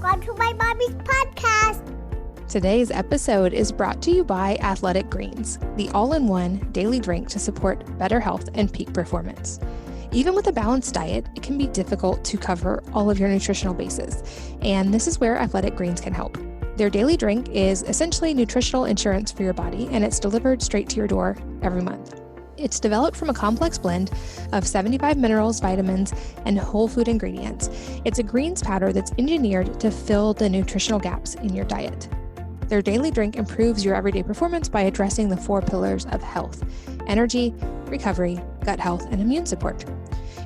Welcome to my mommy's podcast. Today's episode is brought to you by Athletic Greens, the all-in-one daily drink to support better health and peak performance. Even with a balanced diet, it can be difficult to cover all of your nutritional bases, and this is where Athletic Greens can help. Their daily drink is essentially nutritional insurance for your body, and it's delivered straight to your door every month. It's developed from a complex blend of 75 minerals, vitamins, and whole food ingredients. It's a greens powder that's engineered to fill the nutritional gaps in your diet. Their daily drink improves your everyday performance by addressing the 4 pillars of health: energy, recovery, gut health, and immune support.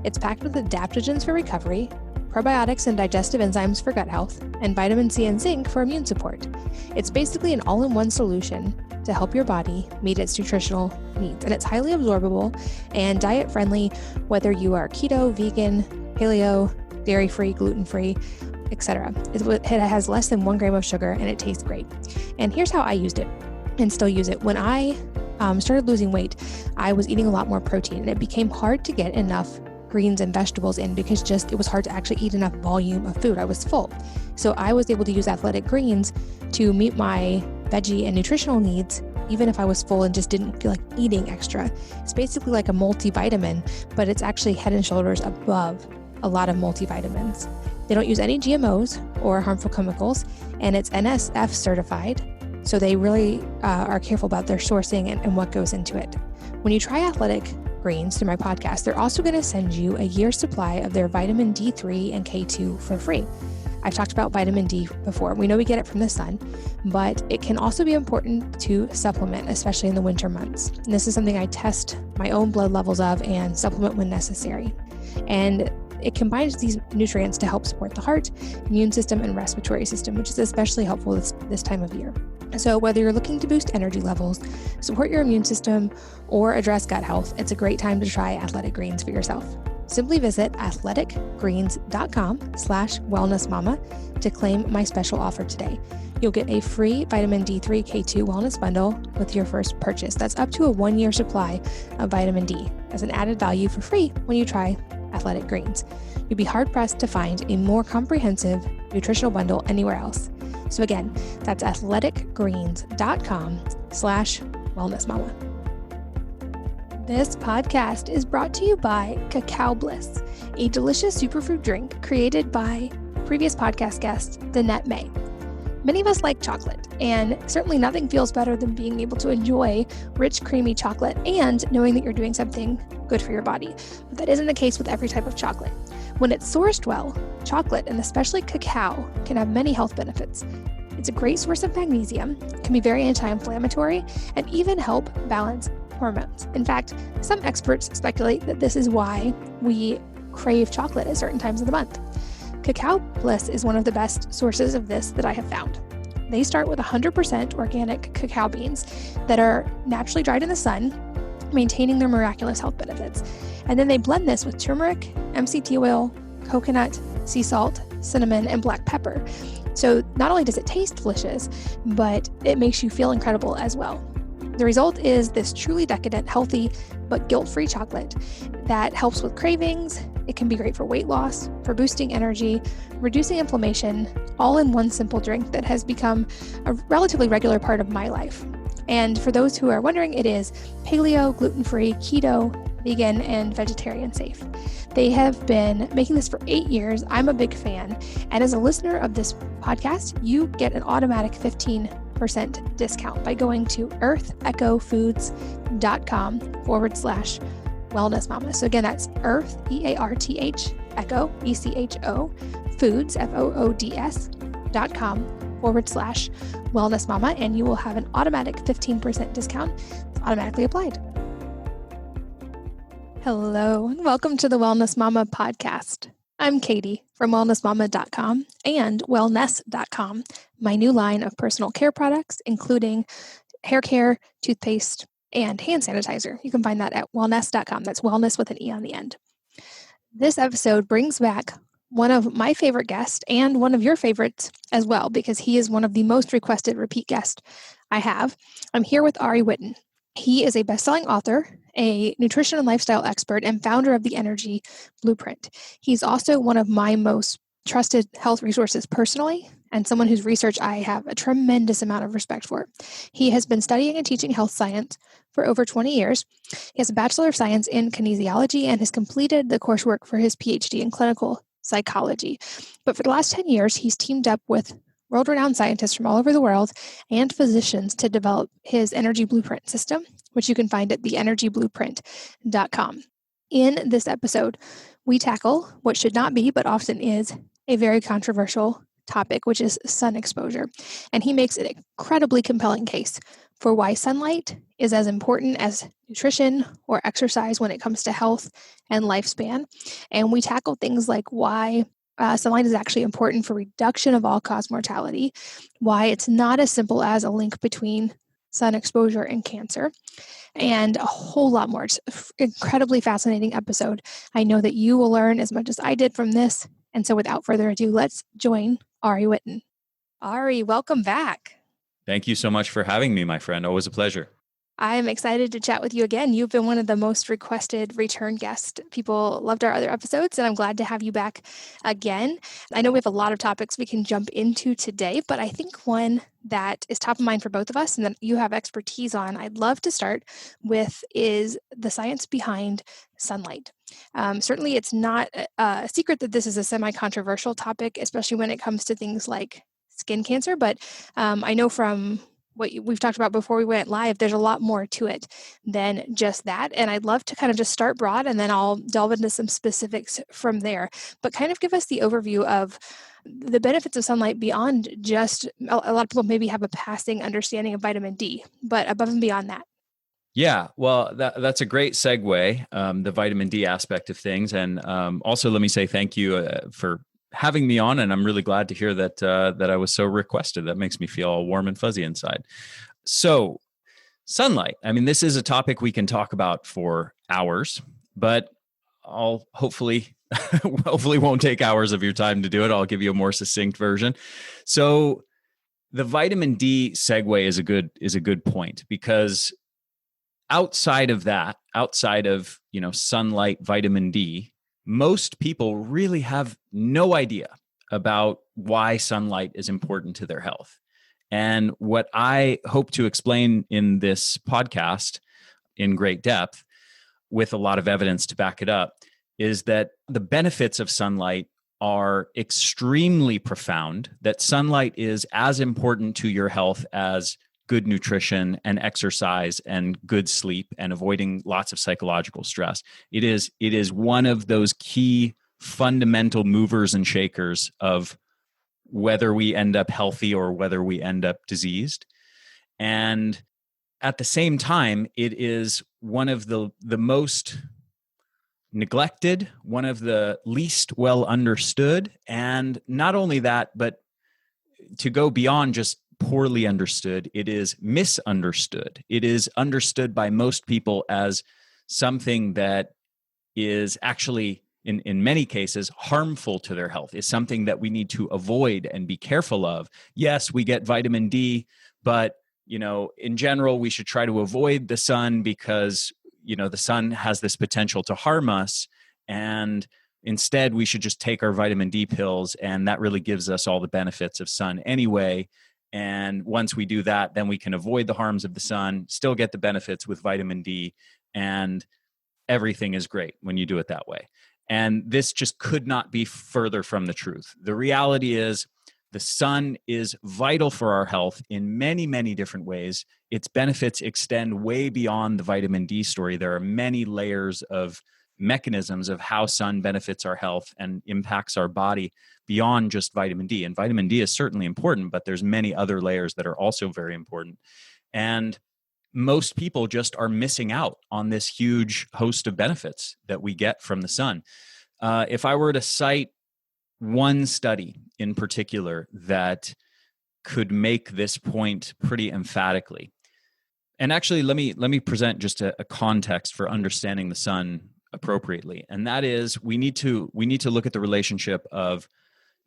It's packed with adaptogens for recovery, probiotics and digestive enzymes for gut health, and vitamin C and zinc for immune support. It's basically an all-in-one solution to help your body meet its nutritional needs. And it's highly absorbable and diet-friendly, whether you are keto, vegan, paleo, dairy-free, gluten-free, etc. It has less than 1 gram of sugar and it tastes great. And here's how I used it and still use it. When I started losing weight, I was eating a lot more protein, and it became hard to get enough greens and vegetables in because it was hard to actually eat enough volume of food. I was full. So I was able to use Athletic Greens to meet my veggie and nutritional needs, even if I was full and just didn't feel like eating extra. It's basically like a multivitamin, but it's actually head and shoulders above a lot of multivitamins. They don't use any GMOs or harmful chemicals, and it's NSF certified. So they really are careful about their sourcing and what goes into it. When you try Athletic Greens through my podcast, they're also going to send you a year's supply of their vitamin D3 and K2 for free. I've talked about vitamin D before. We know we get it from the sun, but it can also be important to supplement, especially in the winter months. And this is something I test my own blood levels of and supplement when necessary. And it combines these nutrients to help support the heart, immune system, and respiratory system, which is especially helpful this time of year. So whether you're looking to boost energy levels, support your immune system, or address gut health, it's a great time to try Athletic Greens for yourself. Simply visit athleticgreens.com/wellnessmama to claim my special offer today. You'll get a free vitamin D3 K2 wellness bundle with your first purchase. That's up to a 1-year supply of vitamin D as an added value for free when you try Athletic Greens. You'd be hard-pressed to find a more comprehensive nutritional bundle anywhere else. So again, that's athleticgreens.com/wellnessmama. This podcast is brought to you by Cacao Bliss, a delicious superfood drink created by previous podcast guest, Danette May. Many of us like chocolate, and certainly nothing feels better than being able to enjoy rich, creamy chocolate and knowing that you're doing something good for your body. But that isn't the case with every type of chocolate. When it's sourced well, chocolate, and especially cacao, can have many health benefits. It's a great source of magnesium, can be very anti-inflammatory, and even help balance hormones. In fact, some experts speculate that this is why we crave chocolate at certain times of the month. Cacao Bliss is one of the best sources of this that I have found. They start with 100% organic cacao beans that are naturally dried in the sun, maintaining their miraculous health benefits. And then they blend this with turmeric, MCT oil, coconut, sea salt, cinnamon, and black pepper. So not only does it taste delicious, but it makes you feel incredible as well. The result is this truly decadent, healthy, but guilt-free chocolate that helps with cravings. It can be great for weight loss, for boosting energy, reducing inflammation, all in one simple drink that has become a relatively regular part of my life. And for those who are wondering, it is paleo, gluten-free, keto, vegan, and vegetarian safe. They have been making this for 8 years. I'm a big fan. And as a listener of this podcast, you get an automatic 15% discount by going to earthechofoods.com/wellnessmama. So again, that's Earth, EARTH, Echo, ECHO, Foods, FOODS.com/wellnessmama, and you will have an automatic 15% discount. It's automatically applied. Hello, and welcome to the Wellness Mama podcast. I'm Katie from wellnessmama.com and wellness.com, my new line of personal care products, including hair care, toothpaste, and hand sanitizer. You can find that at wellness.com. That's wellness with an E on the end. This episode brings back one of my favorite guests and one of your favorites as well, because he is one of the most requested repeat guests I have. I'm here with Ari Whitten. He is a best-selling author, a nutrition and lifestyle expert, and founder of the Energy Blueprint. He's also one of my most trusted health resources personally, and someone whose research I have a tremendous amount of respect for. He has been studying and teaching health science for over 20 years. He has a Bachelor of Science in Kinesiology and has completed the coursework for his PhD in clinical psychology. But for the last 10 years, he's teamed up with world-renowned scientists from all over the world and physicians to develop his energy blueprint system, which you can find at theenergyblueprint.com. In this episode, we tackle what should not be, but often is, a very controversial topic, which is sun exposure. And he makes an incredibly compelling case for why sunlight is as important as nutrition or exercise when it comes to health and lifespan. And we tackle things like why sunlight is actually important for reduction of all-cause mortality, why it's not as simple as a link between sun exposure and cancer, and a whole lot more. It's an incredibly fascinating episode. I know that you will learn as much as I did from this. And so without further ado, let's join Ari Whitten. Ari, welcome back. Thank you so much for having me, my friend. Always a pleasure. I'm excited to chat with you again. You've been one of the most requested return guests. People loved our other episodes, and I'm glad to have you back again. I know we have a lot of topics we can jump into today, but I think one that is top of mind for both of us and that you have expertise on, I'd love to start with is the science behind sunlight. Certainly, it's not a secret that this is a semi-controversial topic, especially when it comes to things like skin cancer, but I know from what we've talked about before we went live, there's a lot more to it than just that. And I'd love to kind of just start broad and then I'll delve into some specifics from there. But kind of give us the overview of the benefits of sunlight beyond just, a lot of people maybe have a passing understanding of vitamin D, but above and beyond that. Yeah, well, that's a great segue, the vitamin D aspect of things. And also let me say thank you for having me on, and I'm really glad to hear that I was so requested. That makes me feel all warm and fuzzy inside. So, sunlight. I mean, this is a topic we can talk about for hours, but I'll hopefully won't take hours of your time to do it. I'll give you a more succinct version. So, the vitamin D segue is a good point, because outside of sunlight, vitamin D, most people really have no idea about why sunlight is important to their health. And what I hope to explain in this podcast in great depth, with a lot of evidence to back it up, is that the benefits of sunlight are extremely profound, that sunlight is as important to your health as good nutrition and exercise and good sleep and avoiding lots of psychological stress. It is one of those key fundamental movers and shakers of whether we end up healthy or whether we end up diseased. And at the same time, it is one of the most neglected, one of the least well understood. And not only that, but to go beyond just poorly understood, it is misunderstood. It is understood by most people as something that is actually, in many cases, harmful to their health, is something that we need to avoid and be careful of. Yes, we get vitamin D, but in general, we should try to avoid the sun because the sun has this potential to harm us, and instead we should just take our vitamin D pills, and that really gives us all the benefits of sun anyway. And once we do that, then we can avoid the harms of the sun, still get the benefits with vitamin D, and everything is great when you do it that way. And this just could not be further from the truth. The reality is the sun is vital for our health in many, many different ways. Its benefits extend way beyond the vitamin D story. There are many layers of mechanisms of how sun benefits our health and impacts our body beyond just vitamin D. And vitamin D is certainly important, but there's many other layers that are also very important. And most people just are missing out on this huge host of benefits that we get from the sun. If I were to cite one study in particular that could make this point pretty emphatically, and actually let me present just a context for understanding the sun appropriately, and that is we need to look at the relationship of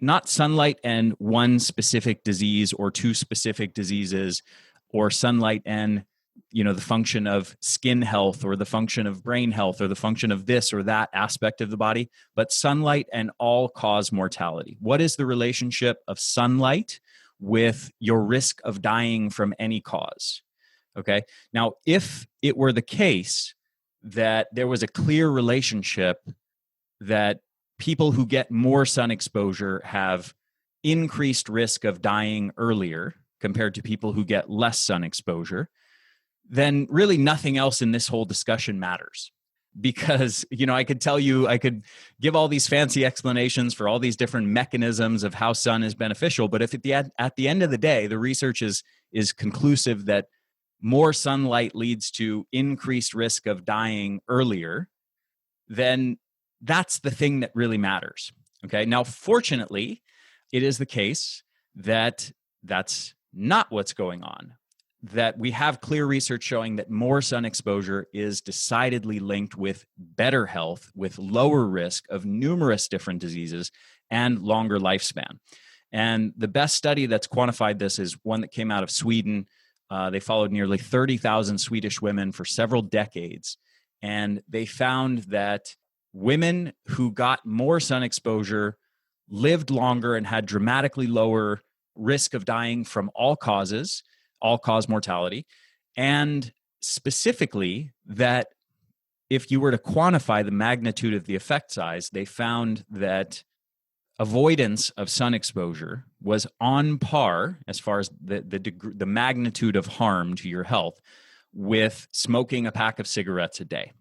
not sunlight and one specific disease or two specific diseases, or sunlight and the function of skin health or the function of brain health or the function of this or that aspect of the body, but sunlight and all-cause mortality. What is the relationship of sunlight with your risk of dying from any cause? Okay. Now, if it were the case that there was a clear relationship that people who get more sun exposure have increased risk of dying earlier compared to people who get less sun exposure, then really nothing else in this whole discussion matters. Because, I could give all these fancy explanations for all these different mechanisms of how sun is beneficial. But if at the end of the day, the research is conclusive that more sunlight leads to increased risk of dying earlier, then that's the thing that really matters. Okay. Now, fortunately, it is the case that that's not what's going on. That we have clear research showing that more sun exposure is decidedly linked with better health, with lower risk of numerous different diseases and longer lifespan. And the best study that's quantified this is one that came out of Sweden. They followed nearly 30,000 Swedish women for several decades. And they found that women who got more sun exposure lived longer and had dramatically lower risk of dying from all-cause mortality. And specifically, that if you were to quantify the magnitude of the effect size, they found that avoidance of sun exposure was on par, as far as the magnitude of harm to your health, with smoking a pack of cigarettes a day.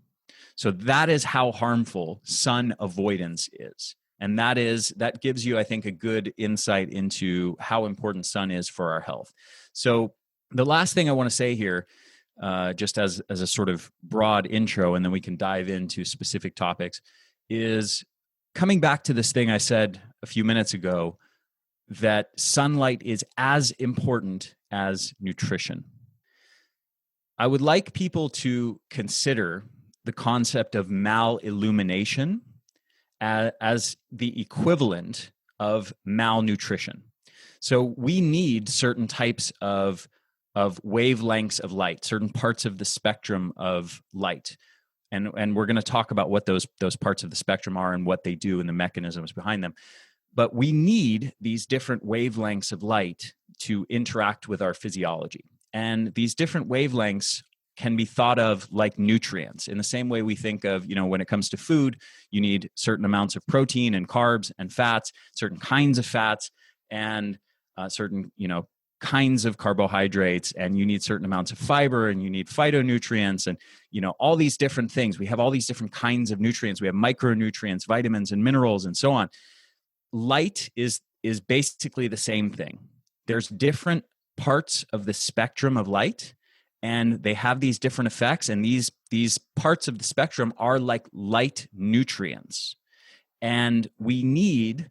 So that is how harmful sun avoidance is. And that gives you, I think, a good insight into how important sun is for our health. So the last thing I want to say here, just as a sort of broad intro, and then we can dive into specific topics, is coming back to this thing I said a few minutes ago, that sunlight is as important as nutrition. I would like people to consider the concept of malillumination as the equivalent of malnutrition. So we need certain types of wavelengths of light, certain parts of the spectrum of light. And we're going to talk about what those parts of the spectrum are and what they do and the mechanisms behind them. But we need these different wavelengths of light to interact with our physiology. And these different wavelengths can be thought of like nutrients. In the same way we think of, when it comes to food, you need certain amounts of protein and carbs and fats, certain kinds of fats, and certain, kinds of carbohydrates, and you need certain amounts of fiber, and you need phytonutrients, and all these different things. We have all these different kinds of nutrients. We have micronutrients, vitamins, and minerals, and so on. Light is basically the same thing. There's different parts of the spectrum of light, and they have these different effects, and these parts of the spectrum are like light nutrients. And we need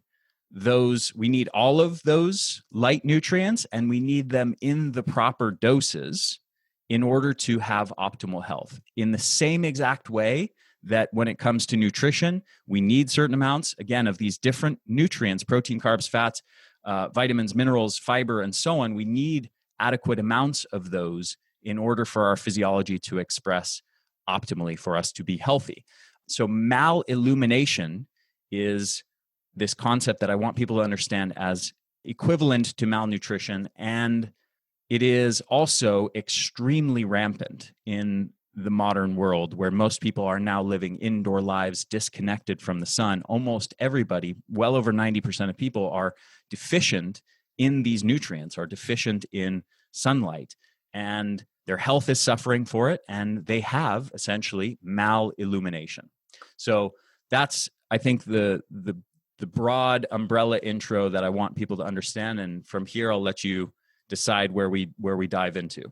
all of those light nutrients, and we need them in the proper doses in order to have optimal health. In the same exact way that when it comes to nutrition, we need certain amounts, again, of these different nutrients, protein, carbs, fats, vitamins, minerals, fiber, and so on. We need adequate amounts of those in order for our physiology to express optimally for us to be healthy. So malillumination is this concept that I want people to understand as equivalent to malnutrition, and it is also extremely rampant in the modern world, where most people are now living indoor lives disconnected from the sun. Almost everybody, well over 90% of people, are deficient in these nutrients, are deficient in sunlight, and their health is suffering for it, and they have essentially malillumination. So that's, I think, the broad umbrella intro that I want people to understand. And from here, I'll let you decide where we dive into.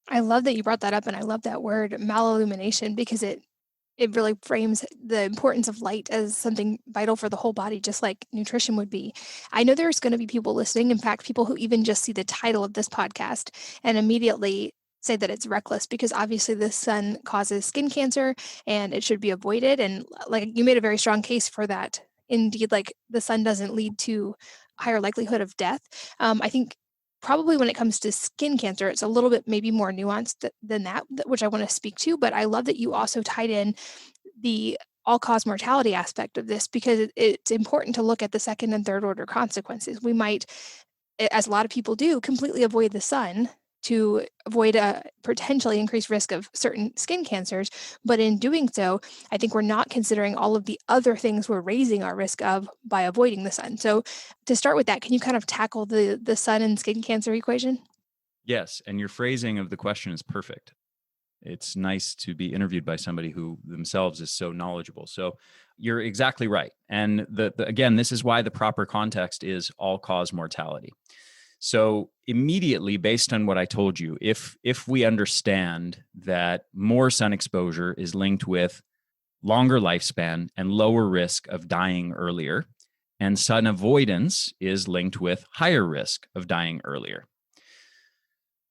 I love that you brought that up, and I love that word malillumination, because it really frames the importance of light as something vital for the whole body, just like nutrition would be. I know there's going to be people listening, in fact, people who even just see the title of this podcast and immediately say that it's reckless, because obviously the sun causes skin cancer and it should be avoided. And like you made a very strong case for that. Indeed, like the sun doesn't lead to higher likelihood of death. I think probably when it comes to skin cancer, it's a little bit maybe more nuanced than that, which I want to speak to. But I love that you also tied in the all-cause mortality aspect of this, because it's important to look at the second and third order consequences. We might, as a lot of people do, completely avoid the sun to avoid a potentially increased risk of certain skin cancers. But in doing so, I think we're not considering all of the other things we're raising our risk of by avoiding the sun. So to start with that, can you kind of tackle the sun and skin cancer equation? Yes, and your phrasing of the question is perfect. It's nice to be interviewed by somebody who themselves is so knowledgeable. So you're exactly right. And again, this is why the proper context is all-cause mortality. So immediately, based on what I told you, if we understand that more sun exposure is linked with longer lifespan and lower risk of dying earlier, and sun avoidance is linked with higher risk of dying earlier.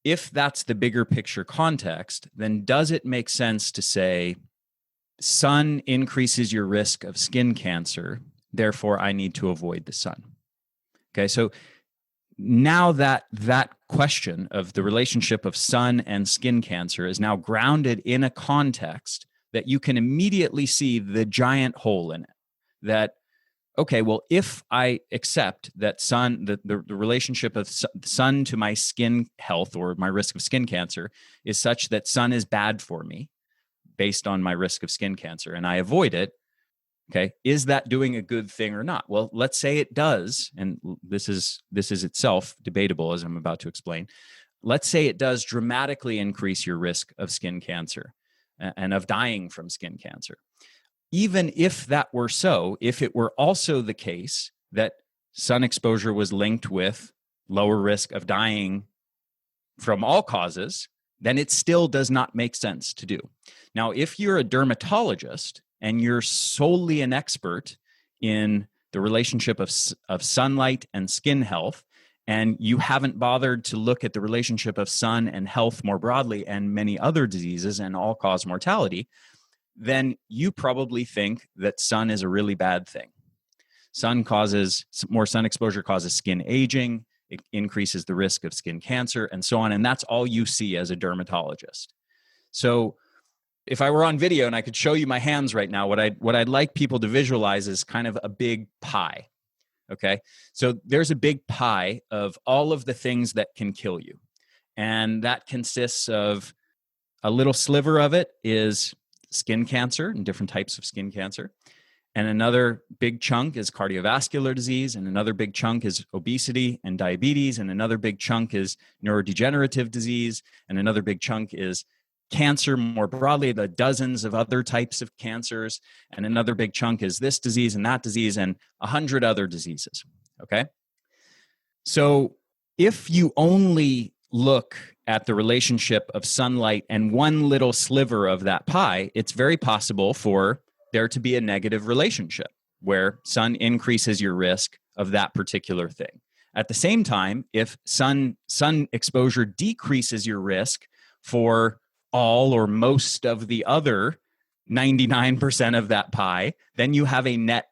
If that's the bigger picture context, then does it make sense to say sun increases your risk of skin cancer, therefore I need to avoid the sun? Okay, so now that question of the relationship of sun and skin cancer is now grounded in a context that you can immediately see the giant hole in it. That, okay, well, if I accept that the relationship of sun to my skin health or my risk of skin cancer is such that sun is bad for me based on my risk of skin cancer, and I avoid it, okay, is that doing a good thing or not? Well, let's say it does, and this is itself debatable, as I'm about to explain. Let's say it does dramatically increase your risk of skin cancer and of dying from skin cancer. Even if that were so, if it were also the case that sun exposure was linked with lower risk of dying from all causes, then it still does not make sense to do. Now, if you're a dermatologist and you're solely an expert in the relationship of sunlight and skin health, and you haven't bothered to look at the relationship of sun and health more broadly and many other diseases and all-cause mortality, then you probably think that sun is a really bad thing. More sun exposure causes skin aging, it increases the risk of skin cancer, and so on, and that's all you see as a dermatologist. So if I were on video and I could show you my hands right now, what I'd like people to visualize is kind of a big pie, okay? So there's a big pie of all of the things that can kill you, and that consists of a little sliver of it is skin cancer and different types of skin cancer. And another big chunk is cardiovascular disease, and another big chunk is obesity and diabetes, and another big chunk is neurodegenerative disease, and another big chunk is cancer more broadly, the dozens of other types of cancers, and another big chunk is this disease and that disease and 100 other diseases, okay? So if you only look at the relationship of sunlight and one little sliver of that pie, it's very possible for there to be a negative relationship where sun increases your risk of that particular thing. At the same time, if sun exposure decreases your risk for all or most of the other 99% of that pie, then you have a net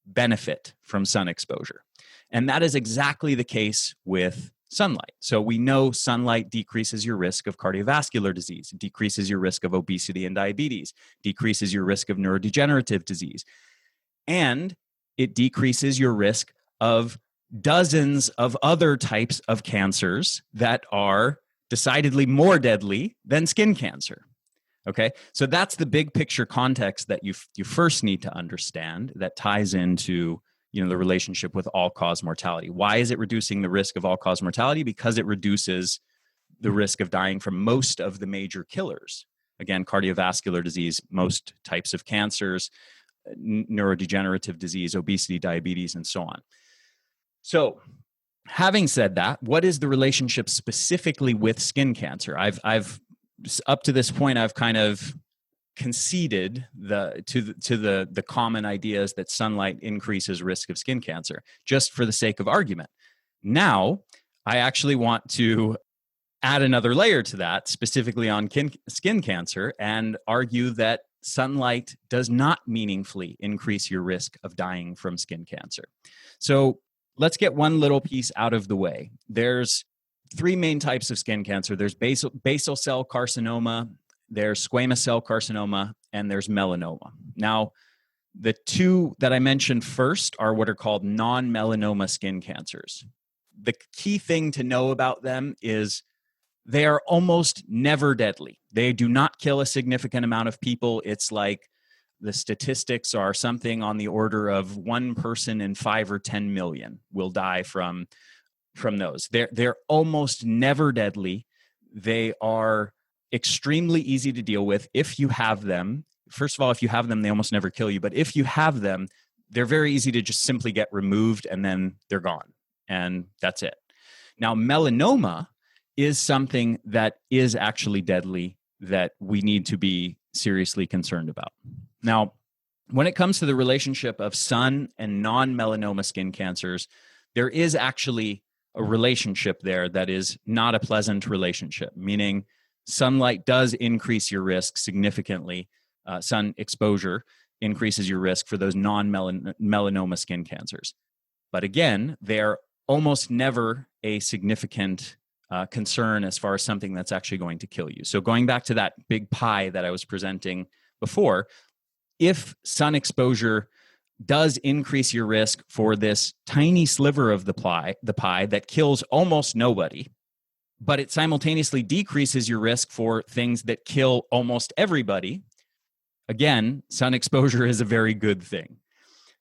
benefit from sun exposure. And that is exactly the case with sunlight. So we know sunlight decreases your risk of cardiovascular disease, decreases your risk of obesity and diabetes, decreases your risk of neurodegenerative disease, and it decreases your risk of dozens of other types of cancers that are decidedly more deadly than skin cancer. Okay, so that's the big picture context that you first need to understand that ties into the relationship with all-cause mortality. Why is it reducing the risk of all-cause mortality? Because it reduces the risk of dying from most of the major killers. Again, cardiovascular disease, most types of cancers, neurodegenerative disease, obesity, diabetes, and so on. So, having said that, what is the relationship specifically with skin cancer? I've up to this point, I've kind of conceded to the common ideas that sunlight increases risk of skin cancer, just for the sake of argument. Now, I actually want to add another layer to that, specifically on skin cancer, and argue that sunlight does not meaningfully increase your risk of dying from skin cancer. So let's get one little piece out of the way. There's three main types of skin cancer. There's basal cell carcinoma, there's squamous cell carcinoma, and there's melanoma. Now, the two that I mentioned first are what are called non-melanoma skin cancers. The key thing to know about them is they are almost never deadly. They do not kill a significant amount of people. It's like the statistics are something on the order of 1 person in 5 or 10 million will die from those. They're almost never deadly. They are extremely easy to deal with if you have them. First of all, if you have them, they almost never kill you. But if you have them, they're very easy to just simply get removed and then they're gone. And that's it. Now, melanoma is something that is actually deadly that we need to be seriously concerned about. Now, when it comes to the relationship of sun and non-melanoma skin cancers, there is actually a relationship there that is not a pleasant relationship, meaning sunlight does increase your risk significantly. Sun exposure increases your risk for those non-melanoma skin cancers. But again, they're almost never a significant concern as far as something that's actually going to kill you. So going back to that big pie that I was presenting before, if sun exposure does increase your risk for this tiny sliver of the pie that kills almost nobody, but it simultaneously decreases your risk for things that kill almost everybody, again, sun exposure is a very good thing.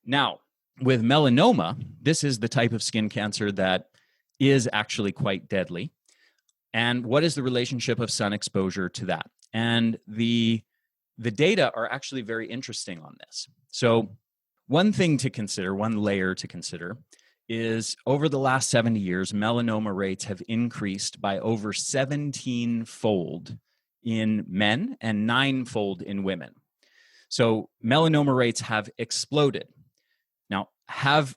Now, with melanoma, this is the type of skin cancer that is actually quite deadly. And what is the relationship of sun exposure to that? And the data are actually very interesting on this. So one thing to consider, one layer to consider, is over the last 70 years, melanoma rates have increased by over 17-fold in men and 9-fold in women. So melanoma rates have exploded. Now,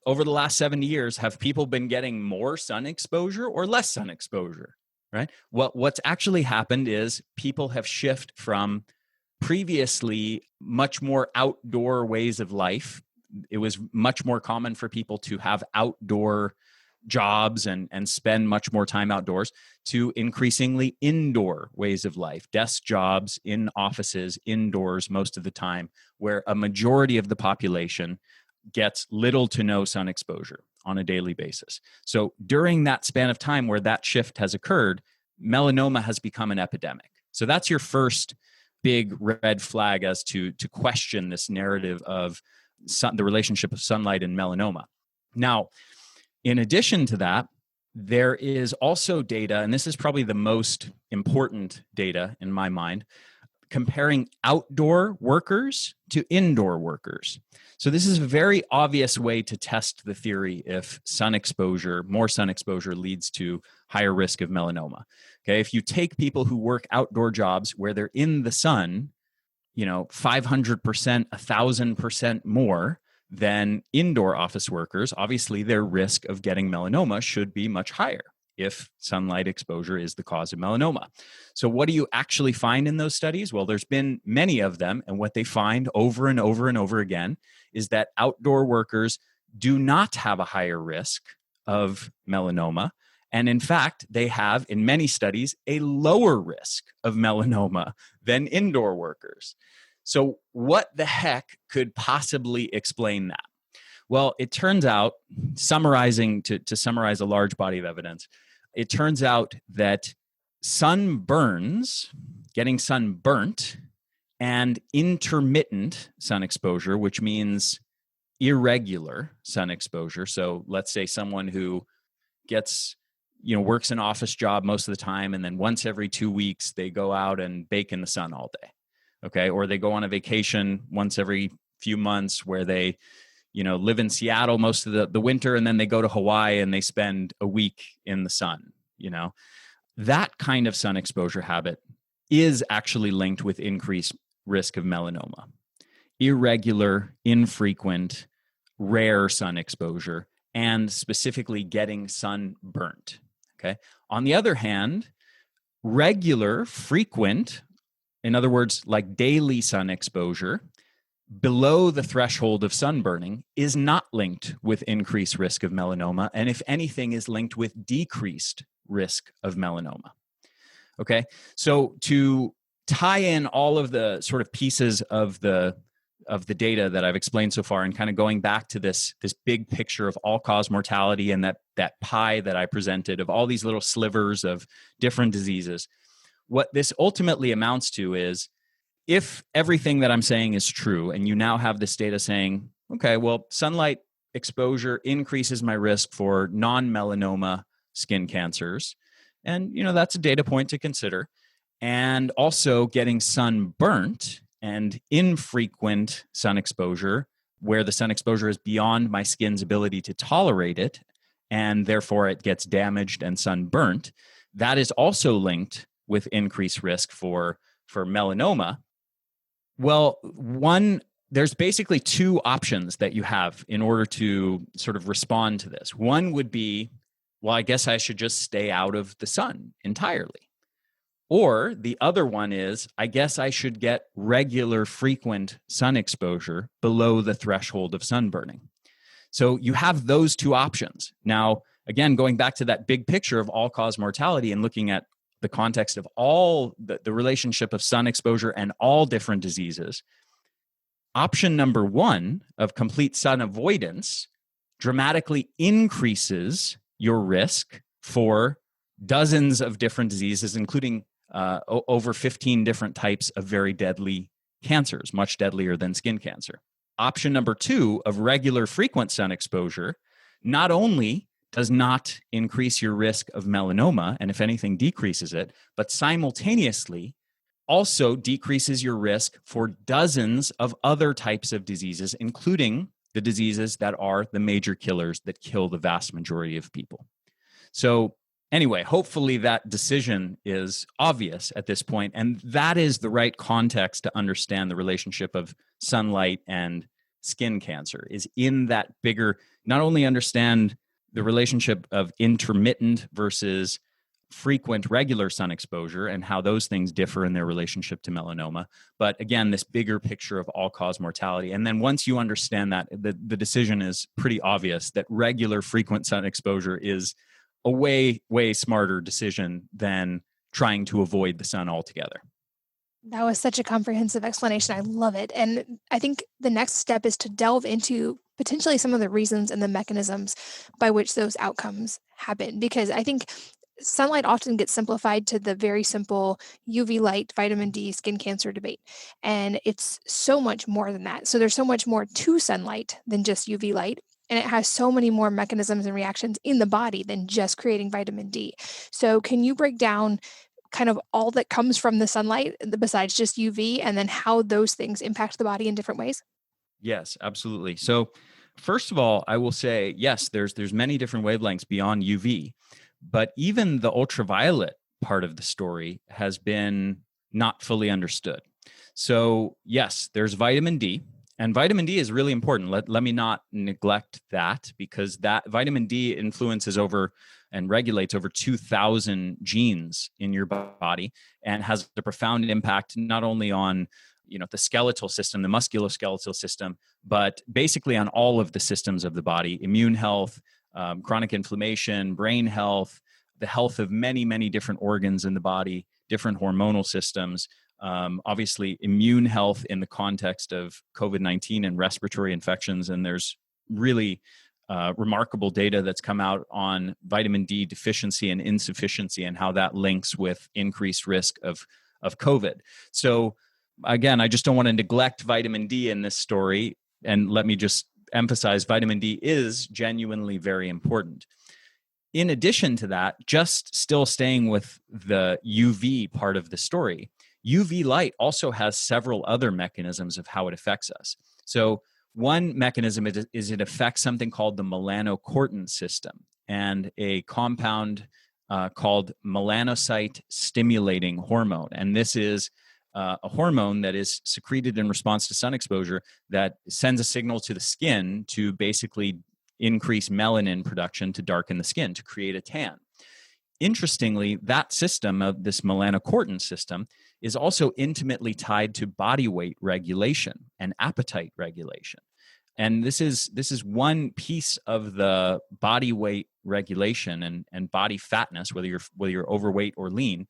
over the last 70 years, have people been getting more sun exposure or less sun exposure, right? What's actually happened is people have shifted from previously much more outdoor ways of life. It was much more common for people to have outdoor jobs and spend much more time outdoors to increasingly indoor ways of life, desk jobs in offices, indoors most of the time, where a majority of the population gets little to no sun exposure on a daily basis. So during that span of time where that shift has occurred, melanoma has become an epidemic. So that's your first big red flag as to question this narrative of the relationship of sunlight and melanoma. Now, in addition to that, there is also data, and this is probably the most important data in my mind, comparing outdoor workers to indoor workers. So this is a very obvious way to test the theory if more sun exposure leads to higher risk of melanoma. Okay, if you take people who work outdoor jobs where they're in the sun, 500%, 1,000% more than indoor office workers, obviously their risk of getting melanoma should be much higher if sunlight exposure is the cause of melanoma. So what do you actually find in those studies? Well, there's been many of them, and what they find over and over and over again is that outdoor workers do not have a higher risk of melanoma. And in fact, they have, in many studies, a lower risk of melanoma than indoor workers. So what the heck could possibly explain that? Well, it turns out, to summarize a large body of evidence, it turns out that sunburns, getting sunburnt, and intermittent sun exposure, which means irregular sun exposure. So let's say someone who works an office job most of the time, and then once every 2 weeks, they go out and bake in the sun all day. Okay. Or they go on a vacation once every few months where they, live in Seattle most of the winter, and then they go to Hawaii and they spend a week in the sun. That kind of sun exposure habit is actually linked with increased risk of melanoma. Irregular, infrequent, rare sun exposure, and specifically getting sunburnt. Okay. On the other hand, regular, frequent, in other words, like daily sun exposure below the threshold of sunburning is not linked with increased risk of melanoma, and if anything, is linked with decreased risk of melanoma. Okay, so to tie in all of the sort of pieces of the data that I've explained so far, and kind of going back to this big picture of all-cause mortality and that pie that I presented of all these little slivers of different diseases, what this ultimately amounts to is, if everything that I'm saying is true, and you now have this data saying, okay, well, sunlight exposure increases my risk for non-melanoma skin cancers, and that's a data point to consider. And also getting sunburnt and infrequent sun exposure, where the sun exposure is beyond my skin's ability to tolerate it, and therefore it gets damaged and sunburnt, that is also linked with increased risk for melanoma. Well, there's basically two options that you have in order to sort of respond to this. One would be, well, I guess I should just stay out of the sun entirely. Or the other one is, I guess I should get regular, frequent sun exposure below the threshold of sunburning. So you have those two options. Now, again, going back to that big picture of all-cause mortality and looking at the context of all the relationship of sun exposure and all different diseases, option number one of complete sun avoidance dramatically increases your risk for dozens of different diseases, including over 15 different types of very deadly cancers, much deadlier than skin cancer. Option number two of regular frequent sun exposure not only does not increase your risk of melanoma, and if anything decreases it, but simultaneously also decreases your risk for dozens of other types of diseases, including the diseases that are the major killers that kill the vast majority of people. So anyway, hopefully that decision is obvious at this point, and that is the right context to understand the relationship of sunlight and skin cancer, is in that bigger, not only understand the relationship of intermittent versus frequent regular sun exposure and how those things differ in their relationship to melanoma, but again, this bigger picture of all-cause mortality. And then once you understand that, the decision is pretty obvious that regular frequent sun exposure is a way, way smarter decision than trying to avoid the sun altogether. That was such a comprehensive explanation. I love it. And I think the next step is to delve into potentially some of the reasons and the mechanisms by which those outcomes happen. Because I think sunlight often gets simplified to the very simple UV light, vitamin D, skin cancer debate. And it's so much more than that. So there's so much more to sunlight than just UV light. And it has so many more mechanisms and reactions in the body than just creating vitamin D. So can you break down kind of all that comes from the sunlight besides just UV, and then how those things impact the body in different ways? Yes, absolutely. So first of all, I will say, yes, there's many different wavelengths beyond UV, but even the ultraviolet part of the story has been not fully understood. So yes, there's vitamin D, and vitamin D is really important. Let me not neglect that, because that vitamin D influences over and regulates over 2,000 genes in your body, and has a profound impact not only on the skeletal system, the musculoskeletal system, but basically on all of the systems of the body: immune health, chronic inflammation, brain health, the health of many, many different organs in the body, different hormonal systems. Obviously, immune health in the context of COVID-19 and respiratory infections. And there's really remarkable data that's come out on vitamin D deficiency and insufficiency, and how that links with increased risk of COVID. So again, I just don't want to neglect vitamin D in this story. And let me just emphasize, vitamin D is genuinely very important. In addition to that, just still staying with the UV part of the story, UV light also has several other mechanisms of how it affects us. So one mechanism is it affects something called the melanocortin system, and a compound called melanocyte stimulating hormone. And this is a hormone that is secreted in response to sun exposure that sends a signal to the skin to basically increase melanin production to darken the skin, to create a tan. Interestingly, that system of this melanocortin system is also intimately tied to body weight regulation and appetite regulation. And this is one piece of the body weight regulation and body fatness, whether you're overweight or lean,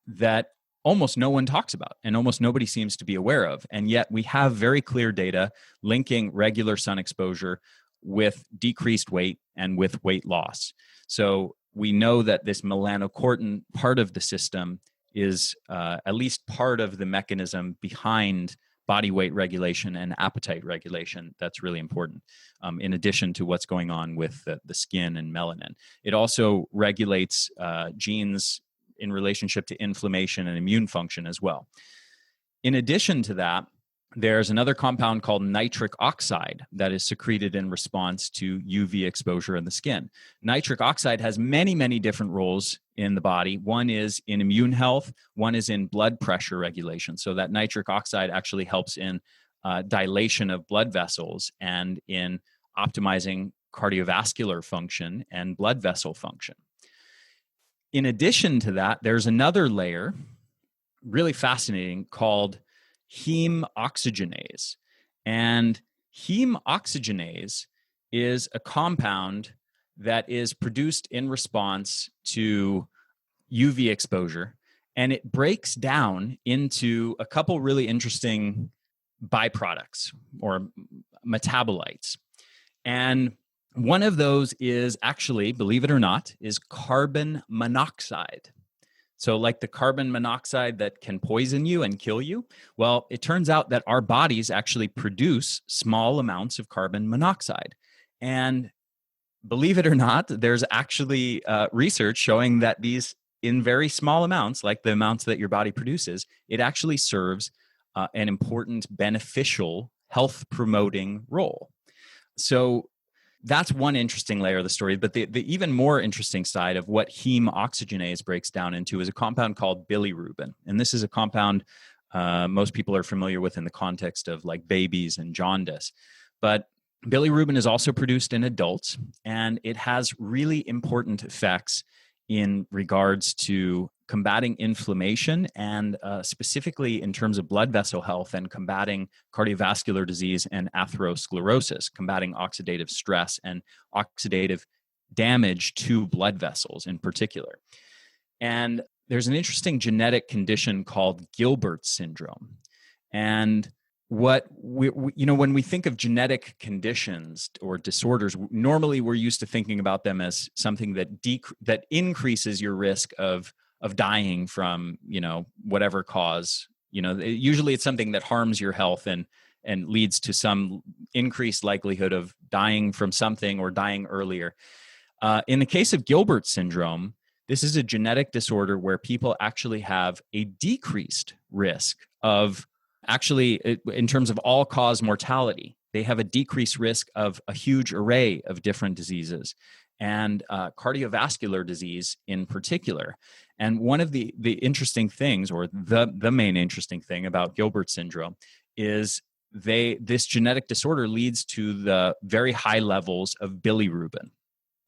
that almost no one talks about and almost nobody seems to be aware of. And yet we have very clear data linking regular sun exposure with decreased weight and with weight loss. So we know that this melanocortin part of the system is at least part of the mechanism behind body weight regulation and appetite regulation. That's really important, in addition to what's going on with the skin and melanin. It also regulates genes in relationship to inflammation and immune function as well. In addition to that, there's another compound called nitric oxide that is secreted in response to UV exposure in the skin. Nitric oxide has many, many different roles in the body. One is in immune health, one is in blood pressure regulation. So that nitric oxide actually helps in dilation of blood vessels and in optimizing cardiovascular function and blood vessel function. In addition to that, there's another layer, really fascinating, called heme oxygenase. And heme oxygenase is a compound that is produced in response to UV exposure, and it breaks down into a couple really interesting byproducts or metabolites. And one of those is actually, believe it or not, is carbon monoxide. So like the carbon monoxide that can poison you and kill you, well, it turns out that our bodies actually produce small amounts of carbon monoxide. And believe it or not, there's actually research showing that these, in very small amounts, like the amounts that your body produces, it actually serves an important beneficial health promoting role. So that's one interesting layer of the story. But the even more interesting side of what heme oxygenase breaks down into is a compound called bilirubin. And this is a compound most people are familiar with in the context of like babies and jaundice. But bilirubin is also produced in adults, and it has really important effects in regards to combating inflammation and specifically in terms of blood vessel health and combating cardiovascular disease and atherosclerosis, combating oxidative stress and oxidative damage to blood vessels in particular. And there's an interesting genetic condition called Gilbert Syndrome. And what when we think of genetic conditions or disorders, normally we're used to thinking about them as something that increases your risk of dying from whatever cause. Usually it's something that harms your health and leads to some increased likelihood of dying from something or dying earlier. In the case of Gilbert syndrome, this is a genetic disorder where people actually have a decreased risk of, actually, in terms of all-cause mortality, they have a decreased risk of a huge array of different diseases and cardiovascular disease in particular. And one of the interesting things, or the main interesting thing about Gilbert syndrome is this genetic disorder leads to the very high levels of bilirubin.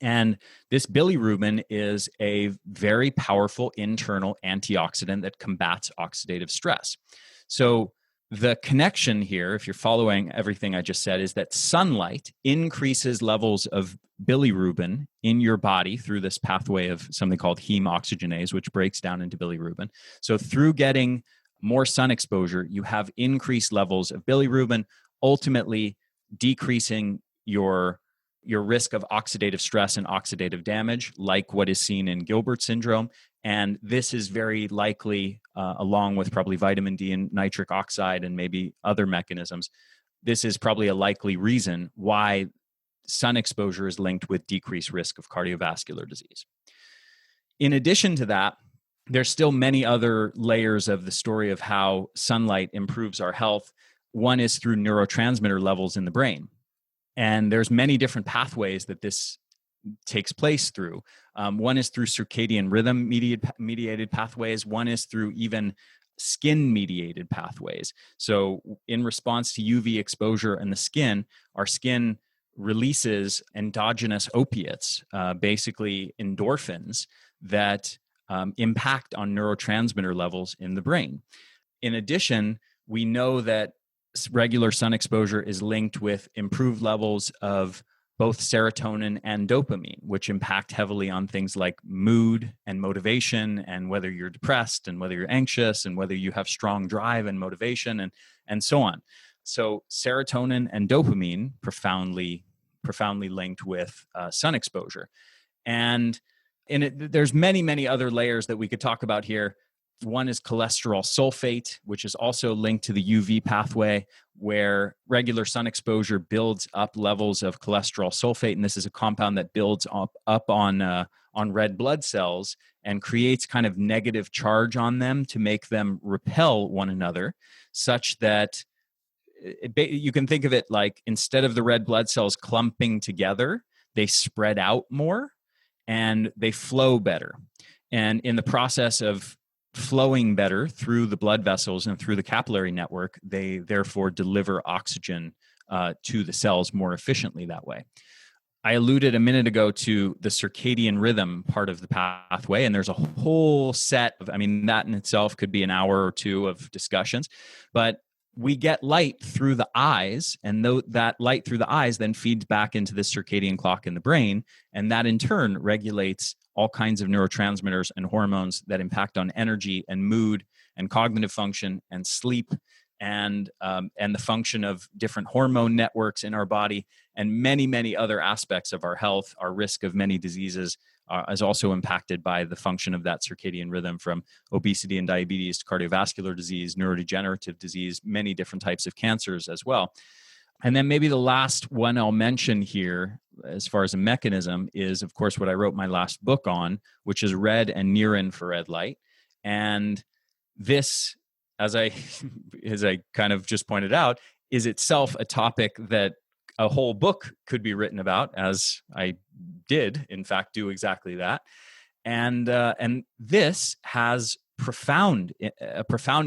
And this bilirubin is a very powerful internal antioxidant that combats oxidative stress. So the connection here, if you're following everything I just said, is that sunlight increases levels of bilirubin in your body through this pathway of something called heme oxygenase, which breaks down into bilirubin. So through getting more sun exposure, you have increased levels of bilirubin, ultimately decreasing your risk of oxidative stress and oxidative damage, like what is seen in Gilbert syndrome. And this is very likely, along with probably vitamin D and nitric oxide and maybe other mechanisms, this is probably a likely reason why sun exposure is linked with decreased risk of cardiovascular disease. In addition to that, there's still many other layers of the story of how sunlight improves our health. One is through neurotransmitter levels in the brain. And there's many different pathways that this takes place through. One is through circadian rhythm mediated pathways. One is through even skin mediated pathways. So in response to UV exposure in the skin, our skin releases endogenous opiates, basically endorphins that impact on neurotransmitter levels in the brain. In addition, we know that regular sun exposure is linked with improved levels of both serotonin and dopamine, which impact heavily on things like mood and motivation, and whether you're depressed and whether you're anxious and whether you have strong drive and motivation, and so on. So serotonin and dopamine profoundly linked with sun exposure. And there's many other layers that we could talk about here. One is cholesterol sulfate, which is also linked to the UV pathway, where regular sun exposure builds up levels of cholesterol sulfate, and this is a compound that builds up on red blood cells and creates kind of negative charge on them to make them repel one another, such that you can think of it like, instead of the red blood cells clumping together, they spread out more and they flow better. And in the process of flowing better through the blood vessels and through the capillary network, they therefore deliver oxygen to the cells more efficiently that way. I alluded a minute ago to the circadian rhythm part of the pathway, and there's a whole set of, that in itself could be an hour or two of discussions, but we get light through the eyes, and that light through the eyes then feeds back into the circadian clock in the brain, and that in turn regulates all kinds of neurotransmitters and hormones that impact on energy and mood and cognitive function and sleep and the function of different hormone networks in our body, and many other aspects of our health. Our risk of many diseases is also impacted by the function of that circadian rhythm, from obesity and diabetes to cardiovascular disease, neurodegenerative disease, many different types of cancers as well. And then maybe the last one I'll mention here, as far as a mechanism, is, of course, what I wrote my last book on, which is red and near infrared light. And this, as I kind of just pointed out, is itself a topic that a whole book could be written about, as I did, in fact, do exactly that. And this has a profound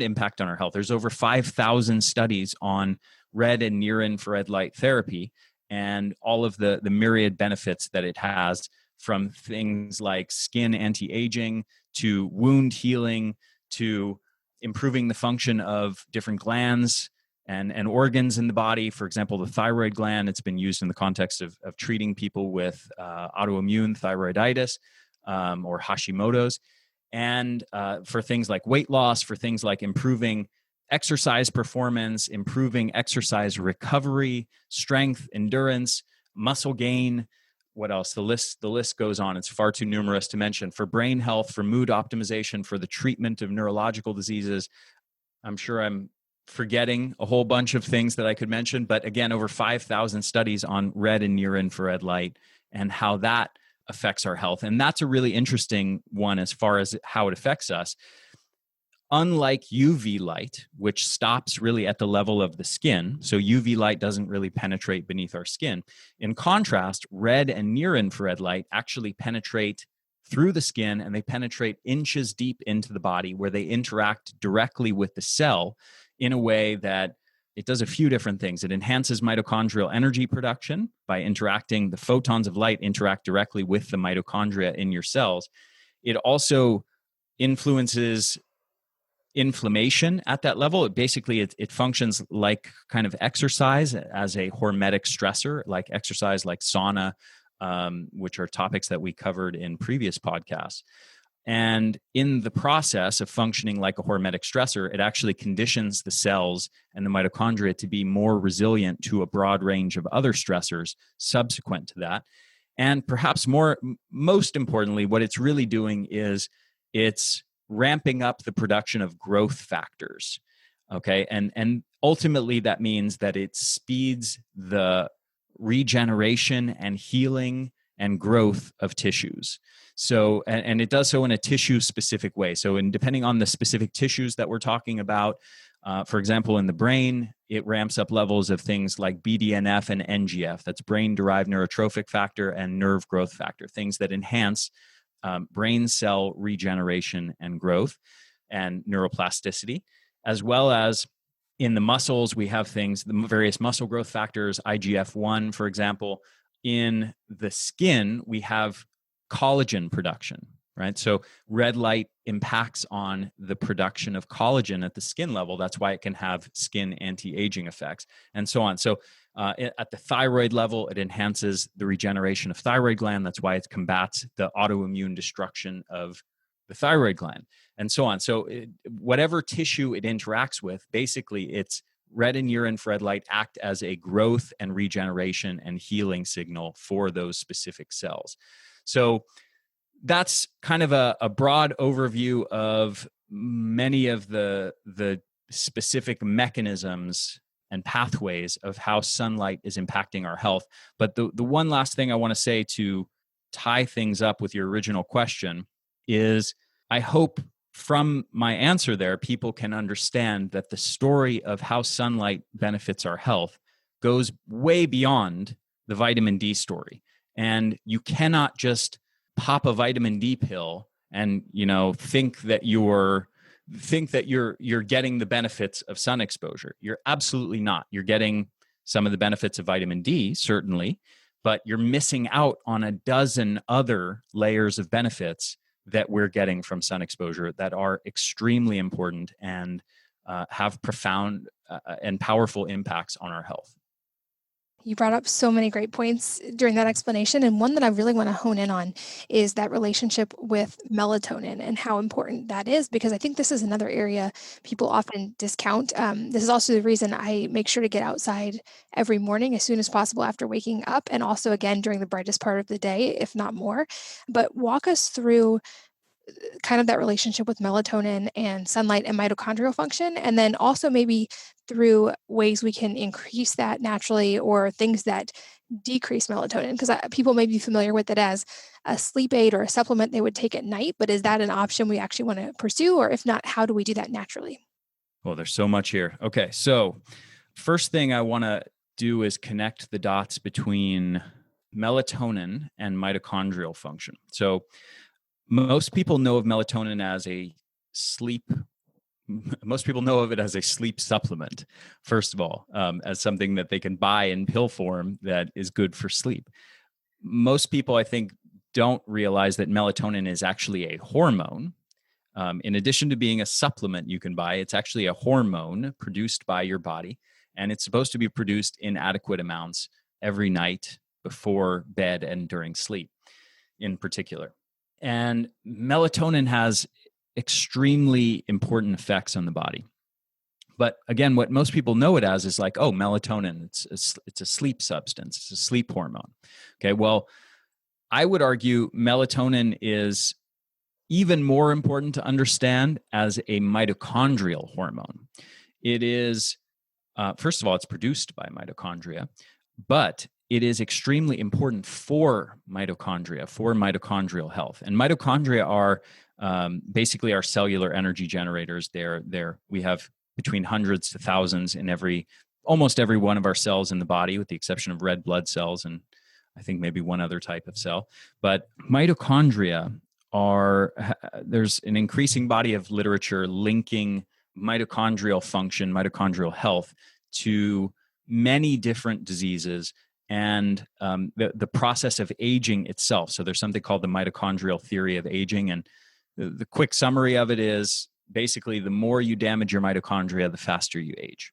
impact on our health. There's over 5,000 studies on red and near infrared light therapy and all of the myriad benefits that it has, from things like skin anti-aging to wound healing to improving the function of different glands and organs in the body. For example, the thyroid gland, it's been used in the context of treating people with autoimmune thyroiditis or Hashimoto's, and for things like weight loss, for things like improving exercise performance, improving exercise recovery, strength, endurance, muscle gain. What else? The list goes on. It's far too numerous to mention. For brain health, for mood optimization, for the treatment of neurological diseases. I'm sure I'm forgetting a whole bunch of things that I could mention, but again, over 5,000 studies on red and near infrared light and how that affects our health. And that's a really interesting one as far as how it affects us. Unlike UV light, which stops really at the level of the skin, so UV light doesn't really penetrate beneath our skin. In contrast, red and near infrared light actually penetrate through the skin, and they penetrate inches deep into the body, where they interact directly with the cell in a way that it does a few different things. It enhances mitochondrial energy production by interacting. The photons of light interact directly with the mitochondria in your cells. It also influences inflammation at that level. It functions like kind of exercise as a hormetic stressor, like exercise, like sauna, which are topics that we covered in previous podcasts. And in the process of functioning like a hormetic stressor, it actually conditions the cells and the mitochondria to be more resilient to a broad range of other stressors subsequent to that. And perhaps most importantly, what it's really doing is it's ramping up the production of growth factors. Okay. And ultimately that means that it speeds the regeneration and healing and growth of tissues. So, and it does so in a tissue specific way. So depending on the specific tissues that we're talking about, for example, in the brain, it ramps up levels of things like BDNF and NGF, that's brain derived neurotrophic factor and nerve growth factor, things that enhance brain cell regeneration and growth and neuroplasticity, as well as in the muscles, we have things, the various muscle growth factors, IGF-1, for example. In the skin, we have collagen production, right? So red light impacts on the production of collagen at the skin level. That's why it can have skin anti-aging effects and so on. So at the thyroid level, it enhances the regeneration of thyroid gland. That's why it combats the autoimmune destruction of the thyroid gland and so on. So whatever tissue it interacts with, basically it's red and near infrared light act as a growth and regeneration and healing signal for those specific cells. So that's kind of a broad overview of many of the specific mechanisms and pathways of how sunlight is impacting our health. But the one last thing I want to say to tie things up with your original question is I hope from my answer there, people can understand that the story of how sunlight benefits our health goes way beyond the vitamin D story. And you cannot just pop a vitamin D pill and, think that you're getting the benefits of sun exposure. You're absolutely not. You're getting some of the benefits of vitamin D, certainly, but you're missing out on a dozen other layers of benefits that we're getting from sun exposure that are extremely important and have profound and powerful impacts on our health. You brought up so many great points during that explanation. And one that I really want to hone in on is that relationship with melatonin and how important that is, because I think this is another area people often discount. This is also the reason I make sure to get outside every morning as soon as possible after waking up, and also again during the brightest part of the day, if not more. But walk us through kind of that relationship with melatonin and sunlight and mitochondrial function, and then also maybe through ways we can increase that naturally or things that decrease melatonin, because people may be familiar with it as a sleep aid or a supplement they would take at night, but is that an option we actually want to pursue? Or if not, how do we do that naturally? Well, there's so much here. Okay, so first thing I want to do is connect the dots between melatonin and mitochondrial function. So most people know of melatonin as most people know of it as a sleep supplement, first of all, as something that they can buy in pill form that is good for sleep. Most people, I think, don't realize that melatonin is actually a hormone. In addition to being a supplement you can buy, it's actually a hormone produced by your body, and it's supposed to be produced in adequate amounts every night before bed and during sleep in particular. And melatonin has extremely important effects on the body. But again, what most people know it as is like, oh, melatonin, it's a sleep substance. It's a sleep hormone. Okay, well, I would argue melatonin is even more important to understand as a mitochondrial hormone. It is, first of all, it's produced by mitochondria, but it is extremely important for mitochondria, for mitochondrial health. And mitochondria are basically our cellular energy generators. We have between hundreds to thousands in almost every one of our cells in the body, with the exception of red blood cells and I think maybe one other type of cell. But mitochondria there's an increasing body of literature linking mitochondrial function, mitochondrial health to many different diseases and the process of aging itself. So there's something called the mitochondrial theory of aging. And the quick summary of it is basically the more you damage your mitochondria, the faster you age.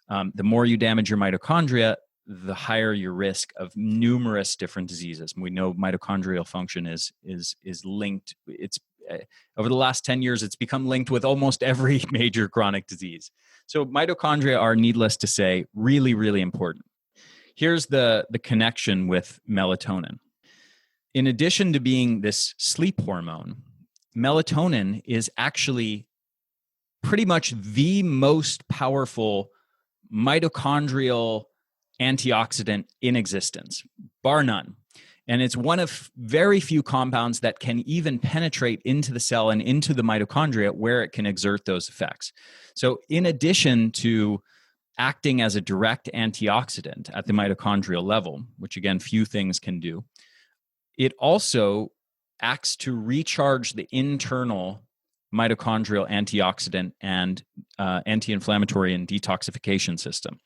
The more you damage your mitochondria, the higher your risk of numerous different diseases. We know mitochondrial function is linked. It's over the last 10 years, it's become linked with almost every major chronic disease. So mitochondria are, needless to say, really, really important. Here's the connection with melatonin. In addition to being this sleep hormone, melatonin is actually pretty much the most powerful mitochondrial antioxidant in existence, bar none. And it's one of very few compounds that can even penetrate into the cell and into the mitochondria where it can exert those effects. So in addition to acting as a direct antioxidant at the mitochondrial level, which again, few things can do, it also acts to recharge the internal mitochondrial antioxidant and anti-inflammatory and detoxification system,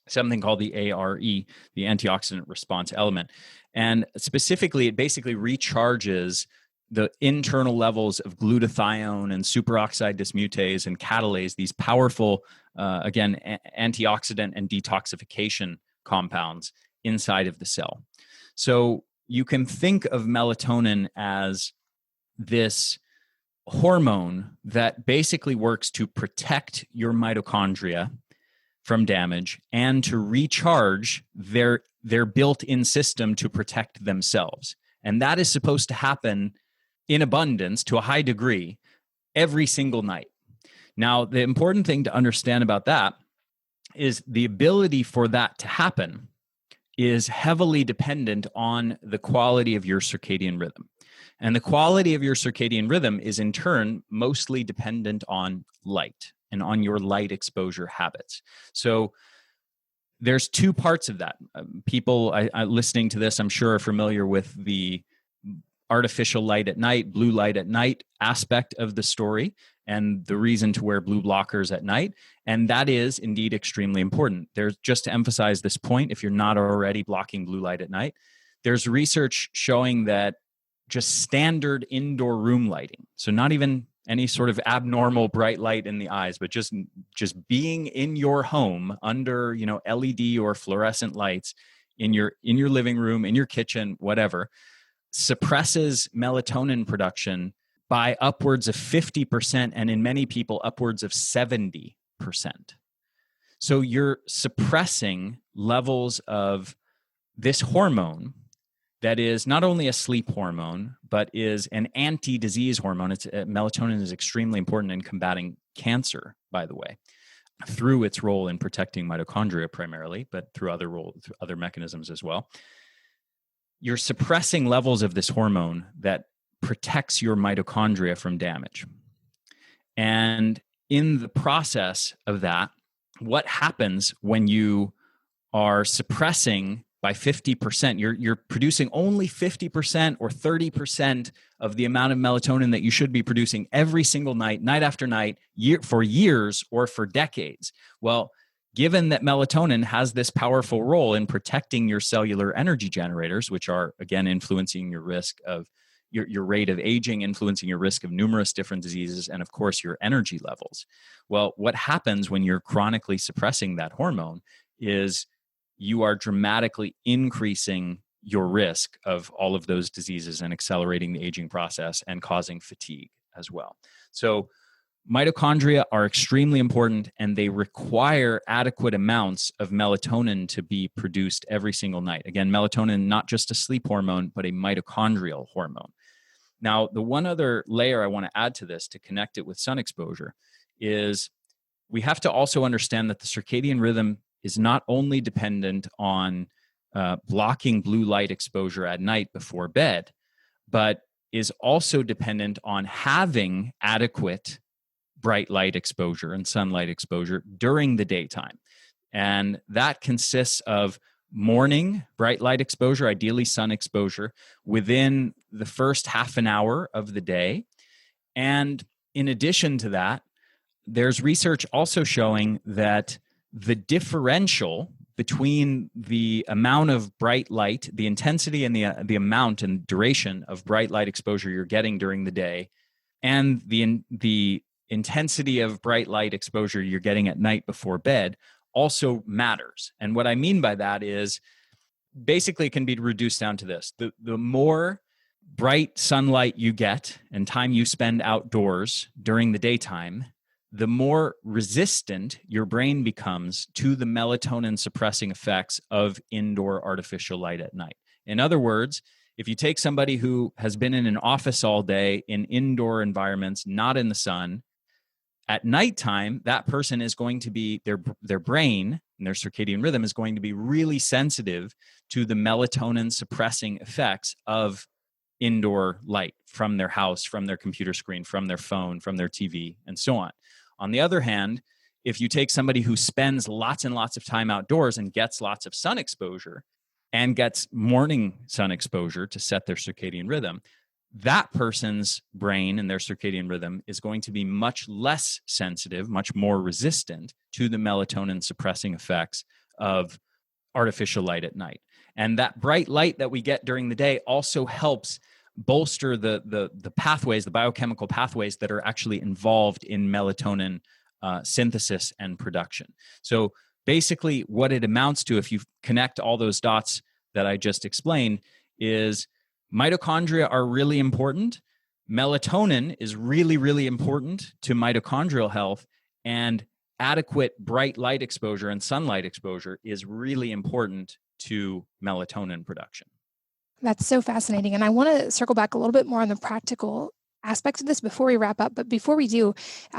something called the ARE, the antioxidant response element. And specifically, it basically recharges the internal levels of glutathione and superoxide dismutase and catalase, these powerful, antioxidant and detoxification compounds inside of the cell. So you can think of melatonin as this hormone that basically works to protect your mitochondria from damage and to recharge their built-in system to protect themselves. And that is supposed to happen in abundance to a high degree every single night. Now, the important thing to understand about that is the ability for that to happen is heavily dependent on the quality of your circadian rhythm. And the quality of your circadian rhythm is in turn mostly dependent on light and on your light exposure habits. So there's two parts of that. People listening to this, I'm sure, are familiar with the artificial light at night, blue light at night aspect of the story and the reason to wear blue blockers at night. And that is indeed extremely important. There's, just to emphasize this point, if you're not already blocking blue light at night, there's research showing that just standard indoor room lighting, so not even any sort of abnormal bright light in the eyes, but just being in your home under, LED or fluorescent lights in your living room, in your kitchen, whatever, suppresses melatonin production by upwards of 50%, and in many people upwards of 70%. So you're suppressing levels of this hormone that is not only a sleep hormone, but is an anti-disease hormone. Melatonin is extremely important in combating cancer, by the way, through its role in protecting mitochondria primarily, but through other mechanisms as well. You're suppressing levels of this hormone that protects your mitochondria from damage. And in the process of that, what happens when you are suppressing by 50%, you're producing only 50% or 30% of the amount of melatonin that you should be producing every single night, night after night, for years or for decades. Well, given that melatonin has this powerful role in protecting your cellular energy generators, which are, again, influencing your risk of your rate of aging, influencing your risk of numerous different diseases, and of course, your energy levels. Well, what happens when you're chronically suppressing that hormone is you are dramatically increasing your risk of all of those diseases and accelerating the aging process and causing fatigue as well. So mitochondria are extremely important, and they require adequate amounts of melatonin to be produced every single night. Again, melatonin, not just a sleep hormone, but a mitochondrial hormone. Now, the one other layer I want to add to this to connect it with sun exposure is we have to also understand that the circadian rhythm is not only dependent on blocking blue light exposure at night before bed, but is also dependent on having adequate bright light exposure and sunlight exposure during the daytime. And that consists of morning bright light exposure, ideally sun exposure, within the first half an hour of the day. And in addition to that, there's research also showing that the differential between the amount of bright light, the intensity and the amount and duration of bright light exposure you're getting during the day, and the intensity of bright light exposure you're getting at night before bed also matters. And what I mean by that is basically it can be reduced down to this. The more bright sunlight you get and time you spend outdoors during the daytime, the more resistant your brain becomes to the melatonin suppressing effects of indoor artificial light at night. In other words, if you take somebody who has been in an office all day in indoor environments, not in the sun, at nighttime, that person is going to be, their brain and their circadian rhythm is going to be really sensitive to the melatonin suppressing effects of indoor light from their house, from their computer screen, from their phone, from their TV, and so on. On the other hand, if you take somebody who spends lots and lots of time outdoors and gets lots of sun exposure and gets morning sun exposure to set their circadian rhythm, that person's brain and their circadian rhythm is going to be much less sensitive, much more resistant to the melatonin suppressing effects of artificial light at night. And that bright light that we get during the day also helps bolster the pathways, the biochemical pathways that are actually involved in melatonin synthesis and production. So basically, what it amounts to, if you connect all those dots that I just explained, is mitochondria are really important. Melatonin is really, really important to mitochondrial health, and adequate bright light exposure and sunlight exposure is really important to melatonin production. That's so fascinating. And I want to circle back a little bit more on the practical aspects of this before we wrap up. But before we do,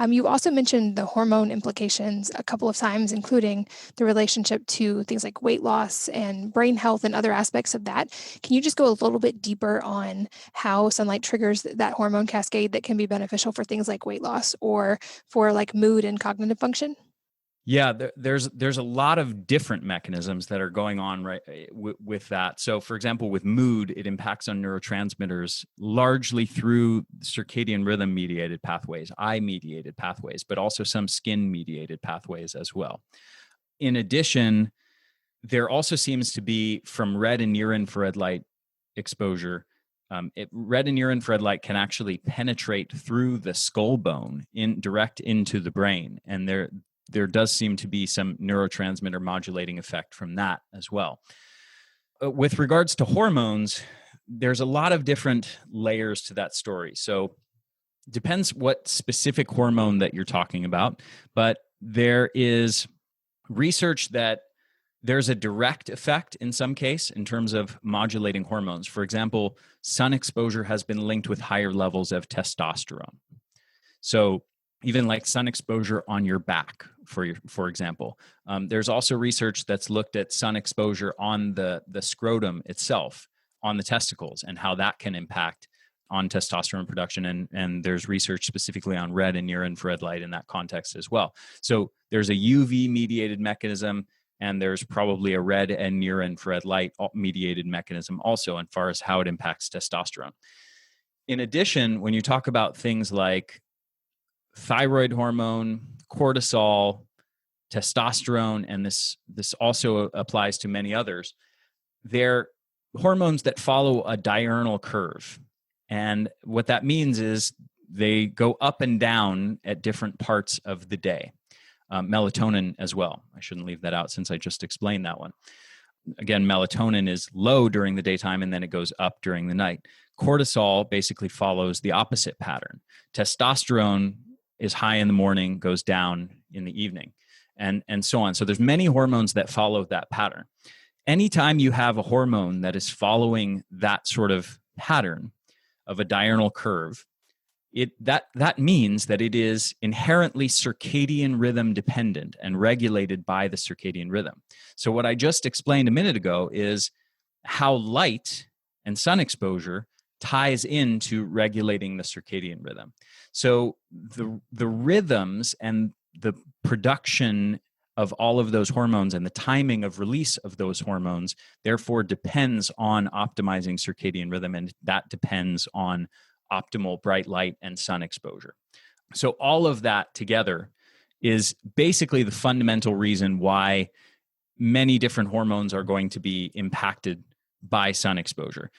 you also mentioned the hormone implications a couple of times, including the relationship to things like weight loss and brain health and other aspects of that. Can you just go a little bit deeper on how sunlight triggers that hormone cascade that can be beneficial for things like weight loss or for like mood and cognitive function? Yeah, there's a lot of different mechanisms that are going on with that. So, for example, with mood, it impacts on neurotransmitters largely through circadian rhythm mediated pathways, eye mediated pathways, but also some skin mediated pathways as well. In addition, there also seems to be, from red and near infrared light exposure, red and near infrared light can actually penetrate through the skull bone direct into the brain, and there does seem to be some neurotransmitter modulating effect from that as well. With regards to hormones, there's a lot of different layers to that story. So it depends what specific hormone that you're talking about, but there is research that there's a direct effect in some case in terms of modulating hormones. For example, sun exposure has been linked with higher levels of testosterone. So even like sun exposure on your back, for example. There's also research that's looked at sun exposure on the scrotum itself, on the testicles, and how that can impact on testosterone production. And there's research specifically on red and near infrared light in that context as well. So there's a UV mediated mechanism, and there's probably a red and near infrared light mediated mechanism also as far as how it impacts testosterone. In addition, when you talk about things like thyroid hormone, cortisol, testosterone, and this also applies to many others, they're hormones that follow a diurnal curve. And what that means is they go up and down at different parts of the day. Melatonin as well. I shouldn't leave that out since I just explained that one. Again, melatonin is low during the daytime and then it goes up during the night. Cortisol basically follows the opposite pattern. Testosterone is high in the morning, goes down in the evening, and so on. So there's many hormones that follow that pattern. Anytime you have a hormone that is following that sort of pattern of a diurnal curve, that means that it is inherently circadian rhythm dependent and regulated by the circadian rhythm. So what I just explained a minute ago is how light and sun exposure ties into regulating the circadian rhythm. So the rhythms and the production of all of those hormones and the timing of release of those hormones therefore depends on optimizing circadian rhythm, and that depends on optimal bright light and sun exposure. So all of that together is basically the fundamental reason why many different hormones are going to be impacted by sun exposure.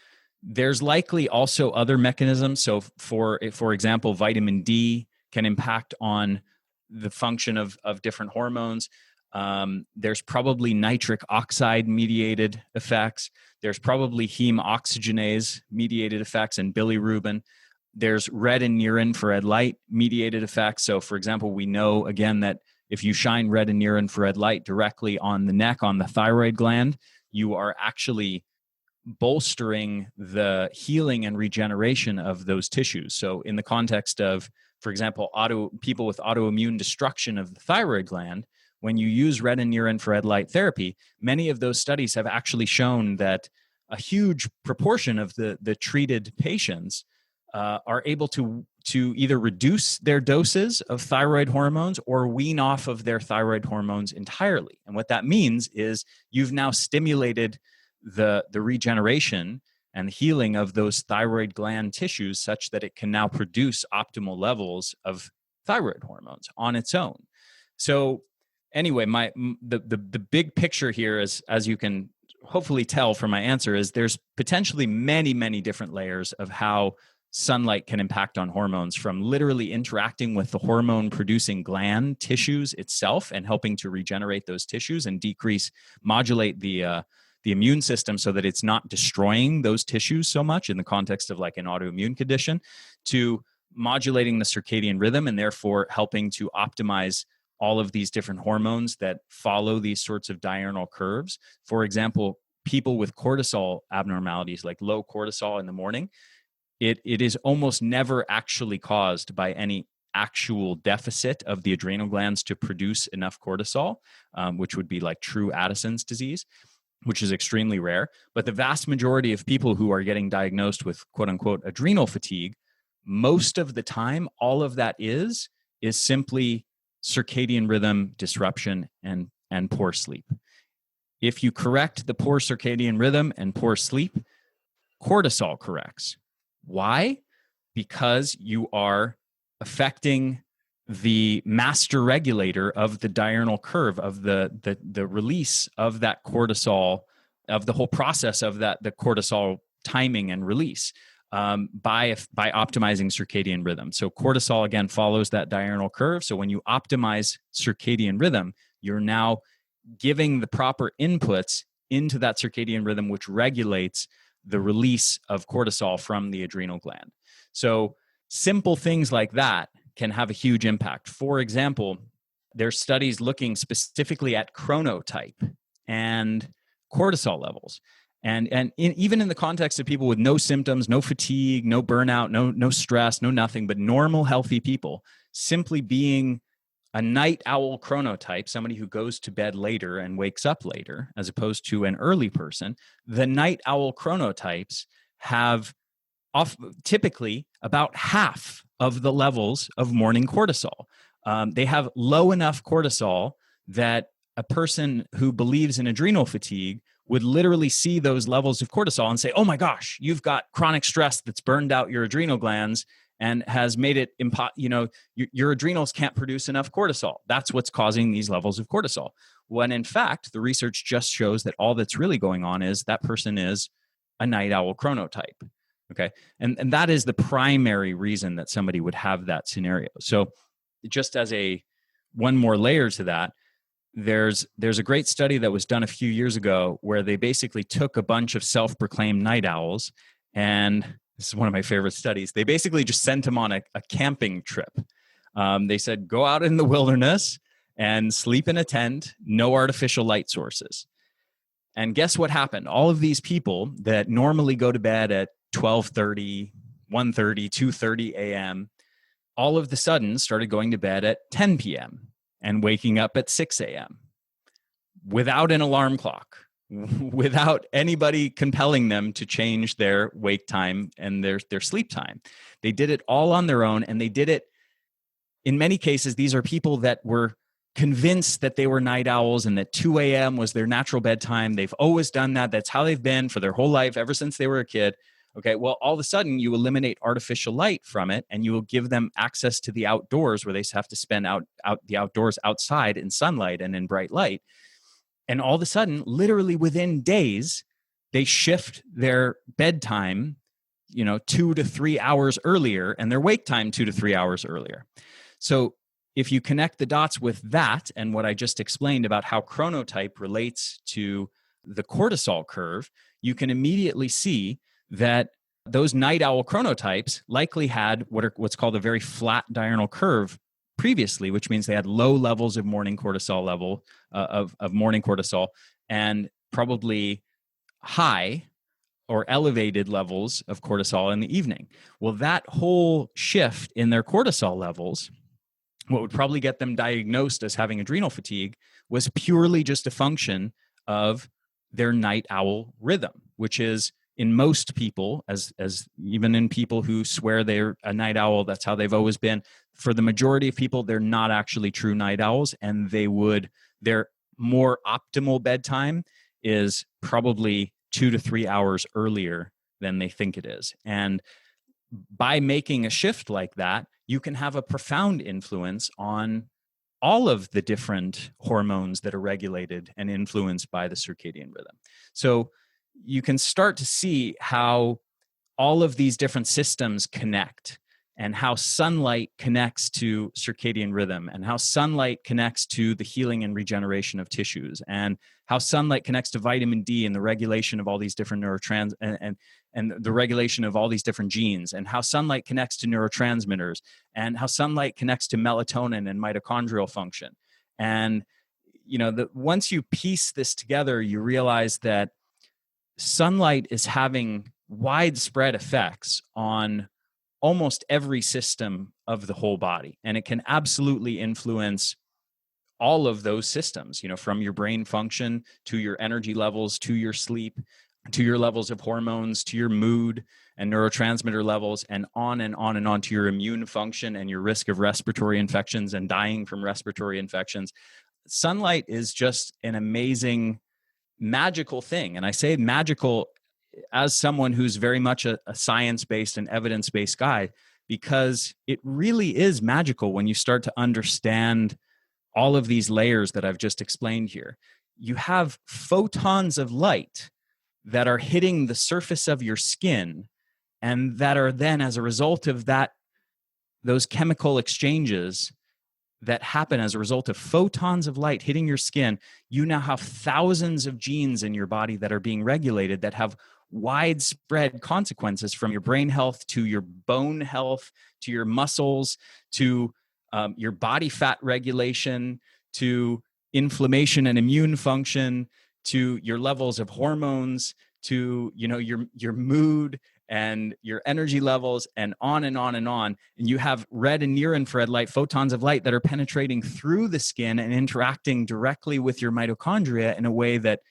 There's likely also other mechanisms. So for example, vitamin D can impact on the function of different hormones. There's probably nitric oxide mediated effects. There's probably heme oxygenase mediated effects and bilirubin. There's red and near infrared light mediated effects. So for example, we know again that if you shine red and near infrared light directly on the neck, on the thyroid gland, you are actually bolstering the healing and regeneration of those tissues. So in the context of, for example, people with autoimmune destruction of the thyroid gland, when you use red and near infrared light therapy, many of those studies have actually shown that a huge proportion of the treated patients are able to either reduce their doses of thyroid hormones or wean off of their thyroid hormones entirely. And what that means is you've now stimulated the regeneration and the healing of those thyroid gland tissues such that it can now produce optimal levels of thyroid hormones on its own. So anyway, the big picture here is, as you can hopefully tell from my answer is there's potentially many, many different layers of how sunlight can impact on hormones, from literally interacting with the hormone producing gland tissues itself and helping to regenerate those tissues and modulate the immune system so that it's not destroying those tissues so much in the context of like an autoimmune condition, to modulating the circadian rhythm and therefore helping to optimize all of these different hormones that follow these sorts of diurnal curves. For example, people with cortisol abnormalities, like low cortisol in the morning, it is almost never actually caused by any actual deficit of the adrenal glands to produce enough cortisol, which would be like true Addison's disease, which is extremely rare. But the vast majority of people who are getting diagnosed with quote unquote adrenal fatigue, most of the time, all of that is simply circadian rhythm disruption and poor sleep. If you correct the poor circadian rhythm and poor sleep, cortisol corrects. Why? Because you are affecting the master regulator of the diurnal curve, of the release of that cortisol, of the whole process of the cortisol timing and release, by optimizing circadian rhythm. So cortisol, again, follows that diurnal curve. So when you optimize circadian rhythm, you're now giving the proper inputs into that circadian rhythm, which regulates the release of cortisol from the adrenal gland. So simple things like that can have a huge impact. For example, there's studies looking specifically at chronotype and cortisol levels. Even in the context of people with no symptoms, no fatigue, no burnout, no stress, no nothing, but normal, healthy people, simply being a night owl chronotype, somebody who goes to bed later and wakes up later, as opposed to an early person, the night owl chronotypes have typically about half of the levels of morning cortisol. They have low enough cortisol that a person who believes in adrenal fatigue would literally see those levels of cortisol and say, oh my gosh, you've got chronic stress that's burned out your adrenal glands and has made it your adrenals can't produce enough cortisol. That's what's causing these levels of cortisol. When in fact, the research just shows that all that's really going on is that person is a night owl chronotype. Okay. And that is the primary reason that somebody would have that scenario. So just as one more layer to that, there's a great study that was done a few years ago where they basically took a bunch of self-proclaimed night owls, and this is one of my favorite studies. They basically just sent them on a camping trip. They said, go out in the wilderness and sleep in a tent, no artificial light sources. And guess what happened? All of these people that normally go to bed at 12:30, 1:30, 2:30 a.m., all of the sudden started going to bed at 10 p.m. and waking up at 6 a.m. without an alarm clock, without anybody compelling them to change their wake time and their sleep time. They did it all on their own, and they did it, in many cases, these are people that were convinced that they were night owls and that 2 a.m. was their natural bedtime. They've always done that. That's how they've been for their whole life, ever since they were a kid. Okay, well, all of a sudden you eliminate artificial light from it, and you will give them access to the outdoors where they have to spend out the outdoors outside in sunlight and in bright light. And all of a sudden, literally within days, they shift their bedtime, 2 to 3 hours earlier, and their wake time 2 to 3 hours earlier. So if you connect the dots with that and what I just explained about how chronotype relates to the cortisol curve, you can immediately see that those night owl chronotypes likely had what's called a very flat diurnal curve previously, which means they had low levels of morning cortisol of morning cortisol, and probably high or elevated levels of cortisol in the evening. Well, that whole shift in their cortisol levels, what would probably get them diagnosed as having adrenal fatigue, was purely just a function of their night owl rhythm, which is, in most people, as even in people who swear they're a night owl, that's how they've always been. For the majority of people, they're not actually true night owls, and their more optimal bedtime is probably 2 to 3 hours earlier than they think it is. And by making a shift like that, you can have a profound influence on all of the different hormones that are regulated and influenced by the circadian rhythm. So you can start to see how all of these different systems connect, and how sunlight connects to circadian rhythm, and how sunlight connects to the healing and regeneration of tissues, and how sunlight connects to vitamin D and the regulation of all these different and the regulation of all these different genes, and how sunlight connects to neurotransmitters, and how sunlight connects to melatonin and mitochondrial function. And once you piece this together, you realize that sunlight is having widespread effects on almost every system of the whole body. And it can absolutely influence all of those systems, from your brain function to your energy levels, to your sleep, to your levels of hormones, to your mood and neurotransmitter levels, and on and on and on, to your immune function and your risk of respiratory infections and dying from respiratory infections. Sunlight is just an amazing, magical thing. And I say magical as someone who's very much a science-based and evidence-based guy, because it really is magical when you start to understand all of these layers that I've just explained here. You have photons of light that are hitting the surface of your skin, and that are then, as a result of those chemical exchanges that happen as a result of photons of light hitting your skin, you now have thousands of genes in your body that are being regulated that have widespread consequences, from your brain health to your bone health, to your muscles, to your body fat regulation, to inflammation and immune function, to your levels of hormones, to your mood and your energy levels, and on and on and on. And you have red and near infrared light, photons of light that are penetrating through the skin and interacting directly with your mitochondria in a way that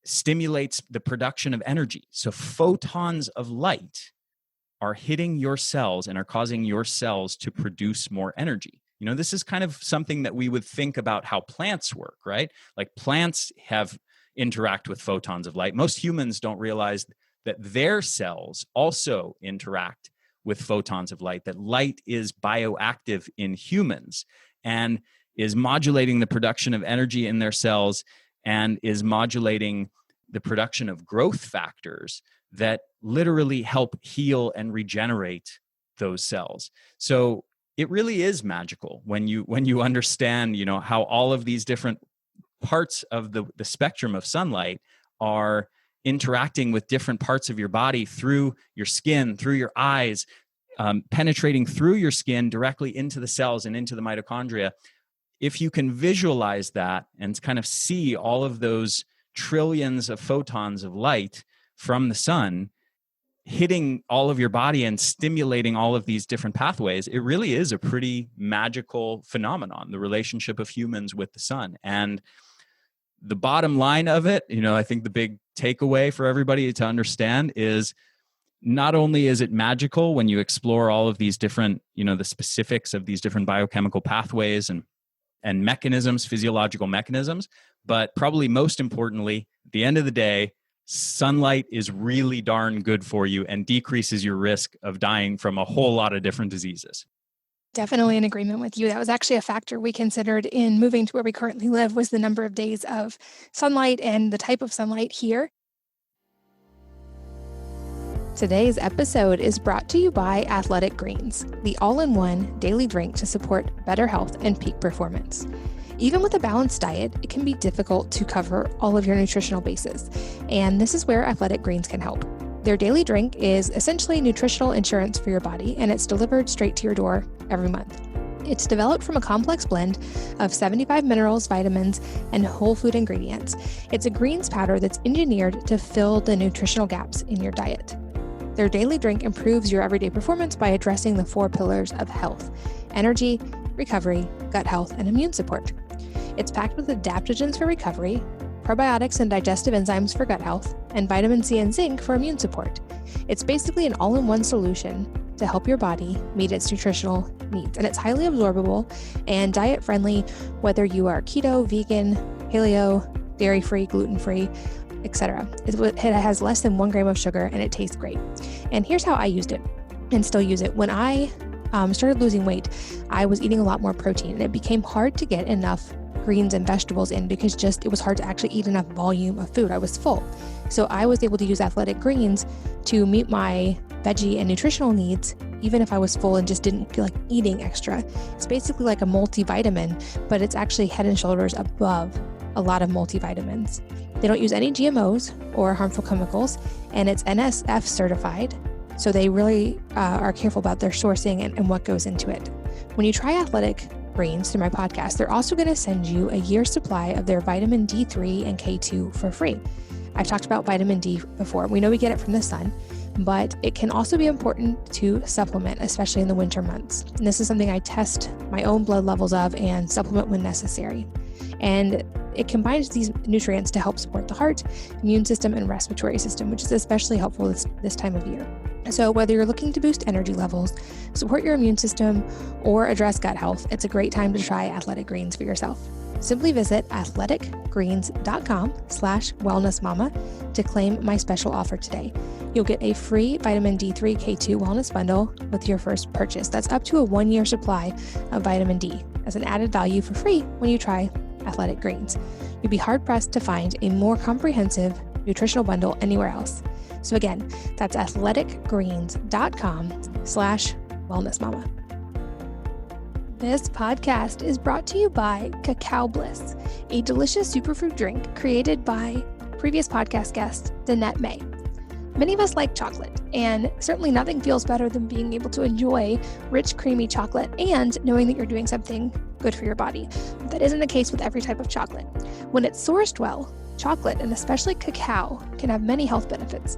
stimulates the production of energy. So photons of light are hitting your cells and are causing your cells to produce more energy. This is kind of something that we would think about how plants work, right? Like plants interact with photons of light. Most humans don't realize that their cells also interact with photons of light, that light is bioactive in humans and is modulating the production of energy in their cells, and is modulating the production of growth factors that literally help heal and regenerate those cells. So it really is magical when you understand, how all of these different parts of the spectrum of sunlight are interacting with different parts of your body through your skin, through your eyes, penetrating through your skin directly into the cells and into the mitochondria. If you can visualize that and kind of see all of those trillions of photons of light from the sun hitting all of your body and stimulating all of these different pathways, it really is a pretty magical phenomenon, the relationship of humans with the sun. And the bottom line of it, I think the big takeaway for everybody to understand is, not only is it magical when you explore all of these different, the specifics of these different biochemical pathways and mechanisms, physiological mechanisms, but probably most importantly, at the end of the day, sunlight is really darn good for you and decreases your risk of dying from a whole lot of different diseases. Definitely in agreement with you. That was actually a factor we considered in moving to where we currently live, was the number of days of sunlight and the type of sunlight here. Today's episode is brought to you by Athletic Greens, the all-in-one daily drink to support better health and peak performance. Even with a balanced diet, it can be difficult to cover all of your nutritional bases, and this is where Athletic Greens can help. Their daily drink is essentially nutritional insurance for your body, and it's delivered straight to your door every month. It's developed from a complex blend of 75 minerals, vitamins, and whole food ingredients. It's a greens powder that's engineered to fill the nutritional gaps in your diet. Their daily drink improves your everyday performance by addressing the 4 pillars of health: energy, recovery, gut health, and immune support. It's packed with adaptogens for recovery, probiotics and digestive enzymes for gut health, and vitamin C and zinc for immune support. It's basically an all-in-one solution to help your body meet its nutritional needs. And it's highly absorbable and diet-friendly, whether you are keto, vegan, paleo, dairy-free, gluten-free, etc. It has less than 1 gram of sugar and it tastes great. And here's how I used it and still use it. When I started losing weight, I was eating a lot more protein, and it became hard to get enough greens and vegetables in because it was hard to actually eat enough volume of food. I was full. So I was able to use Athletic Greens to meet my veggie and nutritional needs, even if I was full and just didn't feel like eating extra. It's basically like a multivitamin, but it's actually head and shoulders above a lot of multivitamins. They don't use any GMOs or harmful chemicals, and it's NSF certified. So they really are careful about their sourcing and what goes into it. When you try Athletic Greens through my podcast, they're also going to send you a year's supply of their vitamin D3 and K2 for free. I've talked about vitamin D before. We know we get it from the sun, but it can also be important to supplement, especially in the winter months. And this is something I test my own blood levels of and supplement when necessary. And it combines these nutrients to help support the heart, immune system, and respiratory system, which is especially helpful this time of year. So whether you're looking to boost energy levels, support your immune system, or address gut health, it's a great time to try Athletic Greens for yourself. Simply visit athleticgreens.com/wellnessmama to claim my special offer today. You'll get a free vitamin D3 K2 wellness bundle with your first purchase. That's up to a 1-year supply of vitamin D as an added value for free when you try Athletic Greens. You'd be hard-pressed to find a more comprehensive nutritional bundle anywhere else. So again, that's athleticgreens.com/wellnessmama. This podcast is brought to you by Cacao Bliss, a delicious superfood drink created by previous podcast guest, Danette May. Many of us like chocolate, and certainly nothing feels better than being able to enjoy rich, creamy chocolate and knowing that you're doing something good for your body. That isn't the case with every type of chocolate. When it's sourced well, chocolate, and especially cacao, can have many health benefits.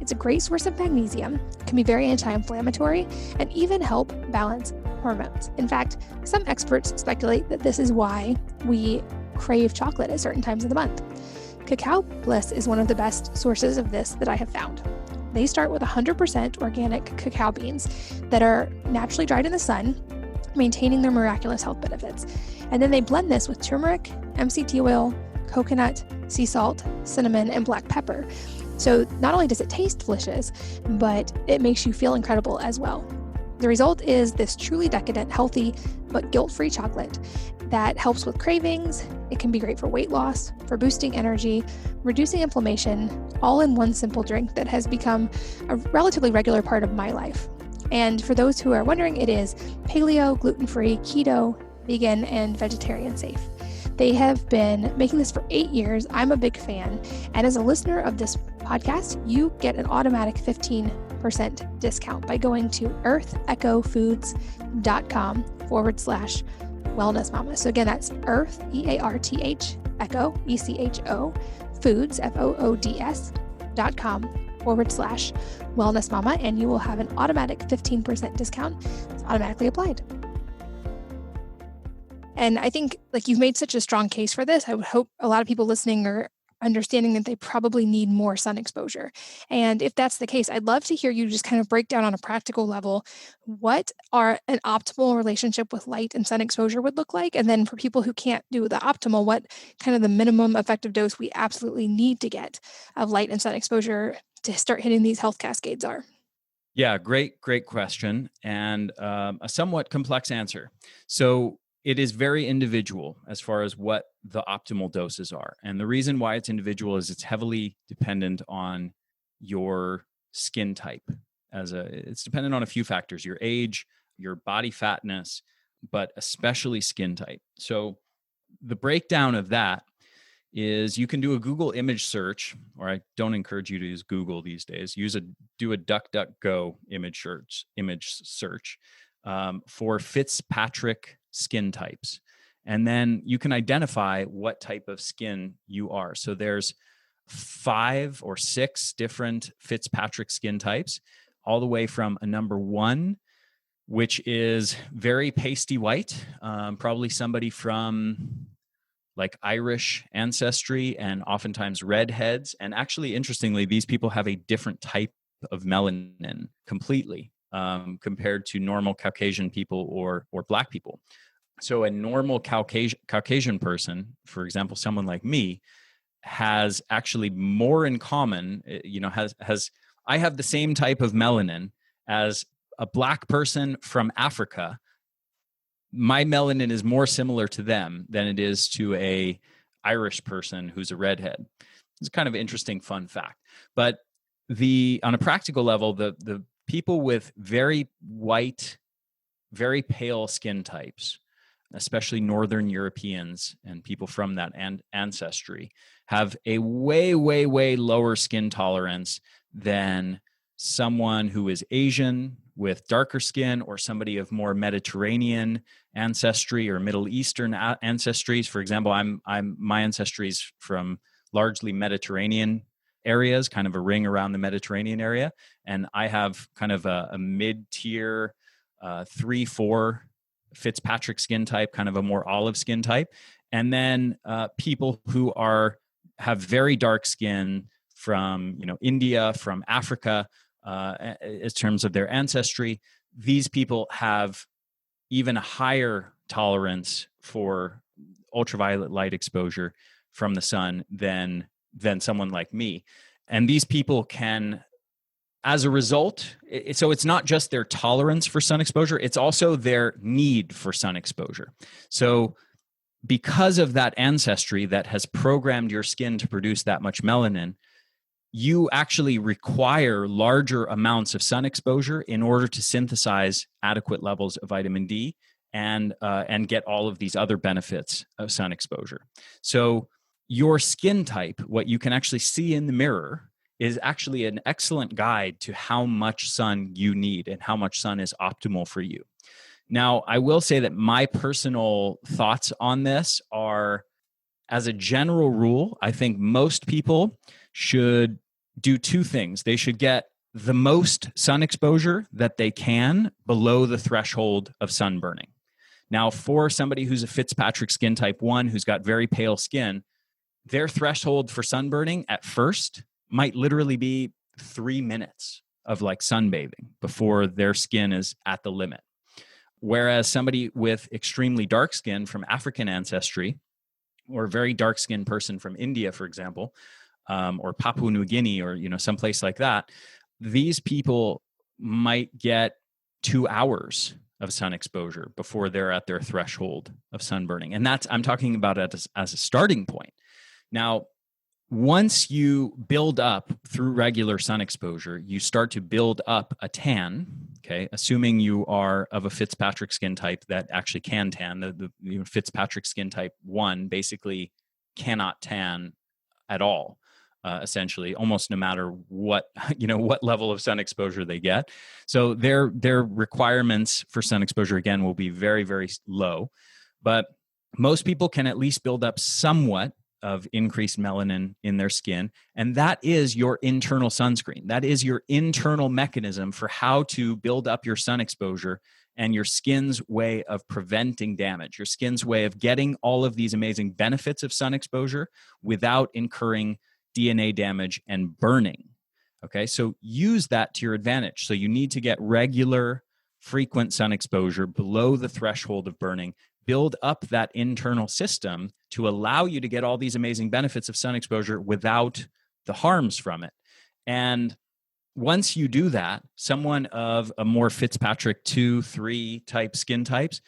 It's a great source of magnesium, can be very anti-inflammatory, and even help balance hormones. In fact, some experts speculate that this is why we crave chocolate at certain times of the month. Cacao Bliss is one of the best sources of this that I have found. They start with 100% organic cacao beans that are naturally dried in the sun, maintaining their miraculous health benefits. And then they blend this with turmeric, MCT oil, coconut, sea salt, cinnamon, and black pepper. So not only does it taste delicious, but it makes you feel incredible as well. The result is this truly decadent, healthy, but guilt-free chocolate that helps with cravings. It can be great for weight loss, for boosting energy, reducing inflammation, all in one simple drink that has become a relatively regular part of my life. And for those who are wondering, it is paleo, gluten-free, keto, vegan, and vegetarian safe. They have been making this for 8 years. I'm a big fan. And as a listener of this podcast, you get an automatic 15% discount by going to earthechofoods.com/wellnessmama. So again, that's Earth, EARTH, Echo, ECHO, Foods, FOODS.com/wellnessmama, and you will have an automatic 15% discount. It's automatically applied. And I think you've made such a strong case for this. I would hope a lot of people listening are understanding that they probably need more sun exposure. And if that's the case, I'd love to hear you just kind of break down on a practical level what an optimal relationship with light and sun exposure would look like. And then for people who can't do the optimal, what kind of the minimum effective dose we absolutely need to get of light and sun exposure to start hitting these health cascades are. Yeah, great question. And a somewhat complex answer. So it is very individual as far as what the optimal doses are. And the reason why it's individual is it's heavily dependent on your skin type. It's dependent on a few factors, your age, your body fatness, but especially skin type. So the breakdown of that is you can do a Google image search, or I don't encourage you to use Google these days. Do a DuckDuckGo image search for Fitzpatrick skin types. And then you can identify what type of skin you are. So there's 5 or 6 different Fitzpatrick skin types, all the way from a number 1, which is very pasty white, probably somebody from Irish ancestry and oftentimes redheads. And actually, interestingly, these people have a different type of melanin completely compared to normal Caucasian people or Black people. So a normal Caucasian person, for example, someone like me, has actually more in common, I have the same type of melanin as a Black person from Africa, my melanin is more similar to them than it is to a Irish person who's a redhead. It's kind of interesting fun fact. But on a practical level, the people with very white, very pale skin types, especially Northern Europeans and people from that ancestry, have a way, way, way lower skin tolerance than someone who is Asian with darker skin, or somebody of more Mediterranean ancestry or Middle Eastern ancestries. For example, my ancestry is from largely Mediterranean areas, kind of a ring around the Mediterranean area, and I have kind of a mid-tier 3-4 Fitzpatrick skin type, kind of a more olive skin type, and then people who have very dark skin from India, from Africa, in terms of their ancestry. These people have even a higher tolerance for ultraviolet light exposure from the sun than someone like me. And these people can, as a result, so it's not just their tolerance for sun exposure, it's also their need for sun exposure. So because of that ancestry that has programmed your skin to produce that much melanin, you actually require larger amounts of sun exposure in order to synthesize adequate levels of vitamin D and get all of these other benefits of sun exposure. So your skin type, what you can actually see in the mirror, is actually an excellent guide to how much sun you need and how much sun is optimal for you. Now, I will say that my personal thoughts on this are, as a general rule, I think most people should do two things. They should get the most sun exposure that they can below the threshold of sunburning. Now, for somebody who's a Fitzpatrick skin type 1, who's got very pale skin, their threshold for sunburning at first might literally be 3 minutes of like sunbathing before their skin is at the limit. Whereas somebody with extremely dark skin from African ancestry, or a very dark skinned person from India, for example, or Papua New Guinea, or someplace like that, these people might get 2 hours of sun exposure before they're at their threshold of sunburning. And I'm talking about it as a starting point. Now, once you build up through regular sun exposure, you start to build up a tan, okay, assuming you are of a Fitzpatrick skin type that actually can tan. The Fitzpatrick skin type 1 basically cannot tan at all, essentially, almost no matter what level of sun exposure they get. So their requirements for sun exposure, again, will be very, very low. But most people can at least build up somewhat of increased melanin in their skin. And that is your internal sunscreen. That is your internal mechanism for how to build up your sun exposure and your skin's way of preventing damage, your skin's way of getting all of these amazing benefits of sun exposure without incurring DNA damage and burning. Okay, so use that to your advantage. So you need to get regular, frequent sun exposure below the threshold of burning. Build up that internal system to allow you to get all these amazing benefits of sun exposure without the harms from it. And once you do that, someone of a more Fitzpatrick 2, 3 type skin types,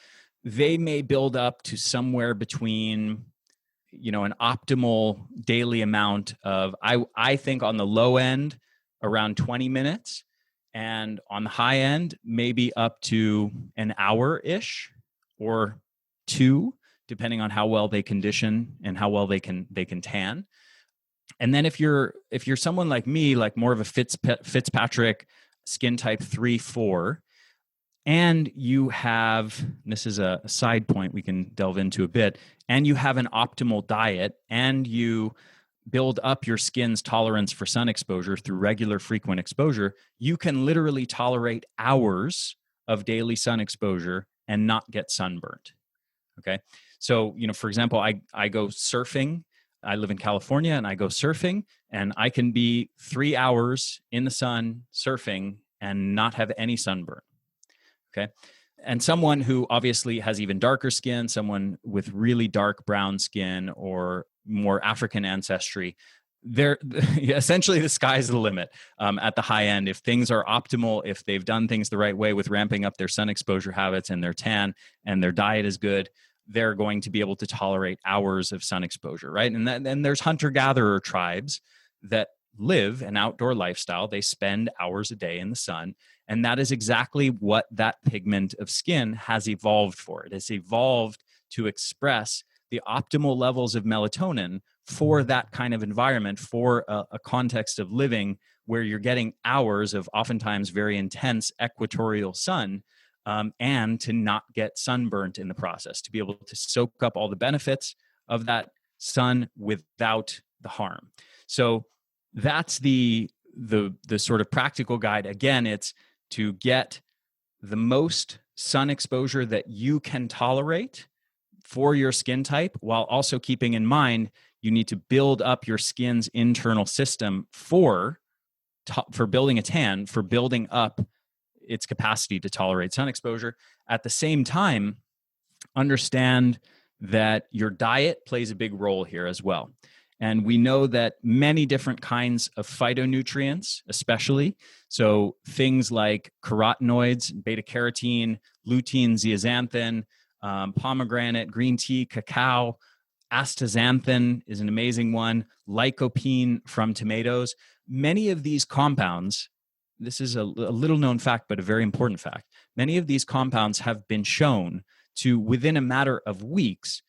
they may build up to somewhere between, an optimal daily amount of, I think on the low end, around 20 minutes, and on the high end, maybe up to an hour-ish or 2, depending on how well they condition and how well they can tan. And then if you're someone like me, like more of a Fitzpatrick skin type 3, 4, and you have, and this is a side point we can delve into a bit, and you have an optimal diet, and you build up your skin's tolerance for sun exposure through regular, frequent exposure, you can literally tolerate hours of daily sun exposure and not get sunburnt. Okay. So, for example, I go surfing. I live in California and I go surfing, and I can be 3 hours in the sun surfing and not have any sunburn. Okay. And someone who obviously has even darker skin, someone with really dark brown skin or more African ancestry, They're essentially the sky's the limit at the high end. If things are optimal, if they've done things the right way with ramping up their sun exposure habits and their tan and their diet is good, they're going to be able to tolerate hours of sun exposure, right? And then there's hunter-gatherer tribes that live an outdoor lifestyle. They spend hours a day in the sun, and that is exactly what that pigment of skin has evolved for. It has evolved to express the optimal levels of melatonin for that kind of environment, for a context of living where you're getting hours of oftentimes very intense equatorial sun, and to not get sunburnt in the process, to be able to soak up all the benefits of that sun without the harm. So that's the sort of practical guide. Again, it's to get the most sun exposure that you can tolerate for your skin type, while also keeping in mind you need to build up your skin's internal system for building a tan, for building up its capacity to tolerate sun exposure. At the same time, understand that your diet plays a big role here as well. And we know that many different kinds of phytonutrients, especially, so things like carotenoids, beta carotene, lutein, zeaxanthin, pomegranate, green tea, cacao, astaxanthin is an amazing one, lycopene from tomatoes. Many of these compounds, this is a little known fact, but a very important fact. Many of these compounds have been shown to, within a matter of weeks,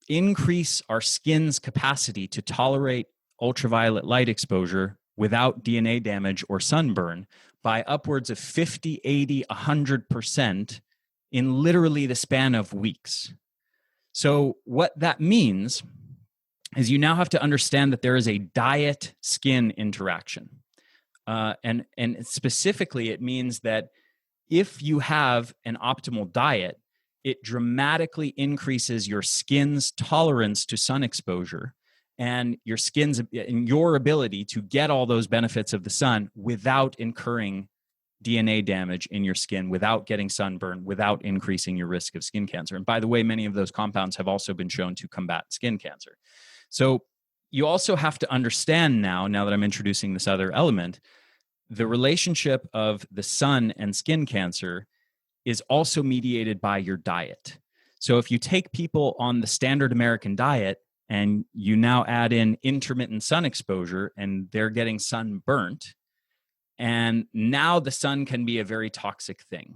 increase our skin's capacity to tolerate ultraviolet light exposure without DNA damage or sunburn by upwards of 50, 80, 100% in literally the span of weeks. So what that means is you now have to understand that there is a diet-skin interaction. And specifically, it means that if you have an optimal diet, it dramatically increases your skin's tolerance to sun exposure and your ability to get all those benefits of the sun without incurring DNA damage in your skin, without getting sunburn, without increasing your risk of skin cancer. And by the way, many of those compounds have also been shown to combat skin cancer. So you also have to understand now that I'm introducing this other element, the relationship of the sun and skin cancer is also mediated by your diet. So if you take people on the standard American diet and you now add in intermittent sun exposure and they're getting sunburnt, and now the sun can be a very toxic thing,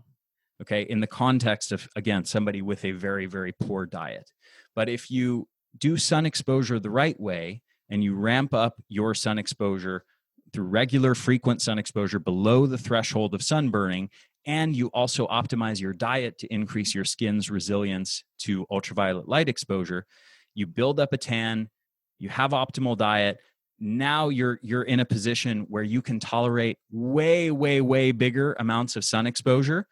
okay, in the context of, again, somebody with a very, very poor diet. But if you do sun exposure the right way and you ramp up your sun exposure through regular, frequent sun exposure below the threshold of sunburning, and you also optimize your diet to increase your skin's resilience to ultraviolet light exposure, you build up a tan, you have optimal diet. Now you're in a position where you can tolerate way, way, way bigger amounts of sun exposure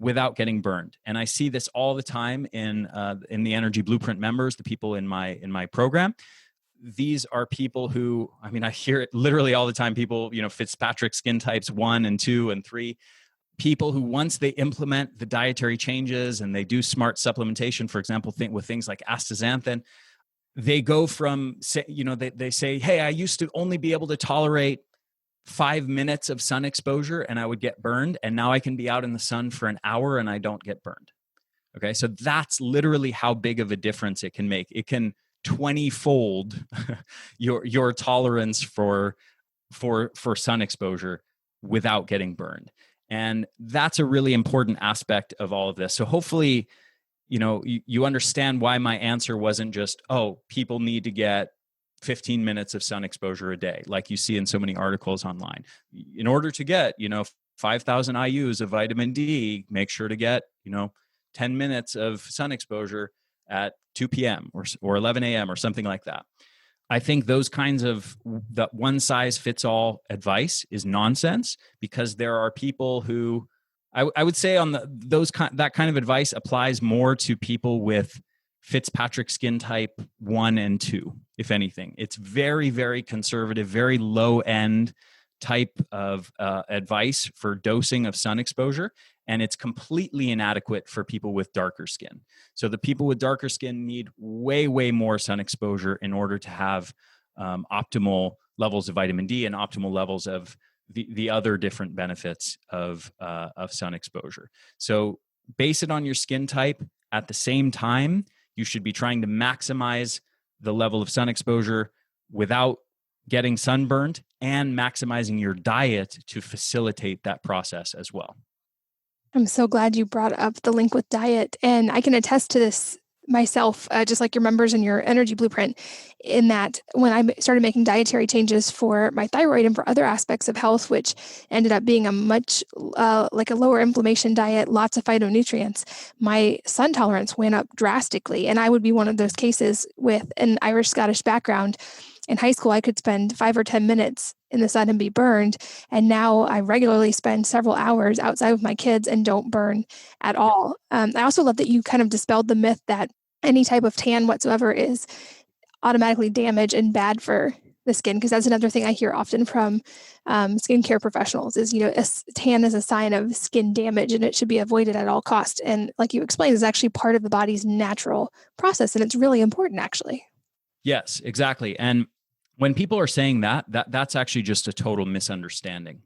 without getting burned. And I see this all the time in the Energy Blueprint members, the people in my program. These are people who, I mean, I hear it literally all the time. People, Fitzpatrick skin types 1 and 2 and 3. People who, once they implement the dietary changes and they do smart supplementation, for example, with things like astaxanthin, they go from, they say, hey, I used to only be able to tolerate 5 minutes of sun exposure and I would get burned. And now I can be out in the sun for an hour and I don't get burned. Okay. So that's literally how big of a difference it can make. It can 20-fold your tolerance for sun exposure without getting burned. And that's a really important aspect of all of this. So hopefully, you understand why my answer wasn't just, oh, people need to get 15 minutes of sun exposure a day, like you see in so many articles online. In order to get, 5,000 IUs of vitamin D, make sure to get, 10 minutes of sun exposure at 2 p.m. or 11 a.m. or something like that. I think those kinds of the one size fits all advice is nonsense, because there are people who I would say that kind of advice applies more to people with Fitzpatrick skin type 1 and 2, if anything. It's very, very conservative, very low end type of advice for dosing of sun exposure. And it's completely inadequate for people with darker skin. So the people with darker skin need way, way more sun exposure in order to have optimal levels of vitamin D and optimal levels of the other different benefits of sun exposure. So base it on your skin type. At the same time, you should be trying to maximize the level of sun exposure without getting sunburned, and maximizing your diet to facilitate that process as well. I'm so glad you brought up the link with diet. And I can attest to this myself, just like your members in your energy blueprint, in that when I started making dietary changes for my thyroid and for other aspects of health, which ended up being a much like a lower inflammation diet, lots of phytonutrients, my sun tolerance went up drastically. And I would be one of those cases with an Irish-Scottish background. In high school, I could spend 5 or 10 minutes in the sun and be burned. And now I regularly spend several hours outside with my kids and don't burn at all. I also love that you kind of dispelled the myth that any type of tan whatsoever is automatically damaged and bad for the skin, because that's another thing I hear often from skincare professionals is, a tan is a sign of skin damage and it should be avoided at all costs. And like you explained, is actually part of the body's natural process. And it's really important, actually. Yes, exactly. And when people are saying that's actually just a total misunderstanding.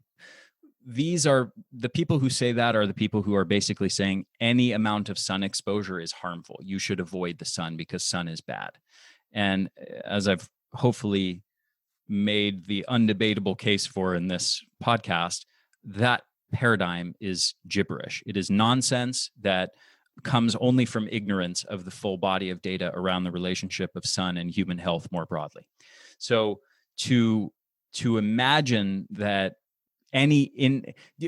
These are the people who say that are the people who are basically saying any amount of sun exposure is harmful. You should avoid the sun because sun is bad. And as I've hopefully made the undebatable case for in this podcast, that paradigm is gibberish. It is nonsense that comes only from ignorance of the full body of data around the relationship of sun and human health more broadly. So to imagine that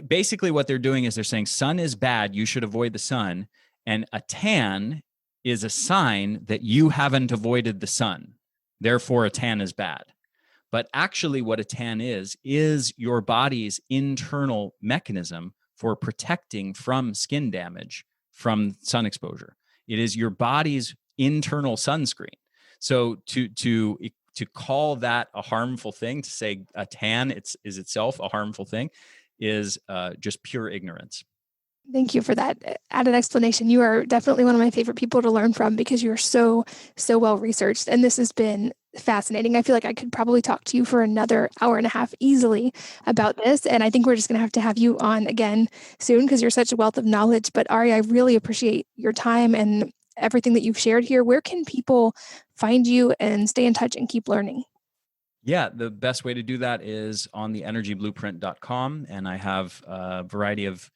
basically what they're doing is they're saying sun is bad, you should avoid the sun, and a tan is a sign that you haven't avoided the sun. Therefore, a tan is bad. But actually what a tan is your body's internal mechanism for protecting from skin damage from sun exposure. It is your body's internal sunscreen. So to call that a harmful thing, to say a tan is itself a harmful thing, is just pure ignorance. Thank you for that added explanation. You are definitely one of my favorite people to learn from because you're so well researched. And this has been fascinating. I feel like I could probably talk to you for another hour and a half easily about this. And I think we're just going to have you on again soon because you're such a wealth of knowledge. But Ari, I really appreciate your time and everything that you've shared here. Where can people find you and stay in touch and keep learning? Yeah, the best way to do that is on the energyblueprint.com. And I have a variety of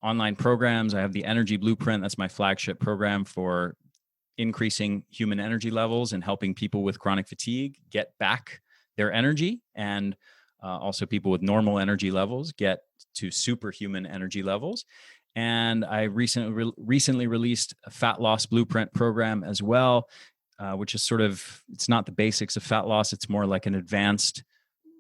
online programs. I have the Energy Blueprint. That's my flagship program for increasing human energy levels and helping people with chronic fatigue get back their energy, and also people with normal energy levels get to superhuman energy levels. And I recently released a fat loss blueprint program as well, which is it's not the basics of fat loss. It's more like an advanced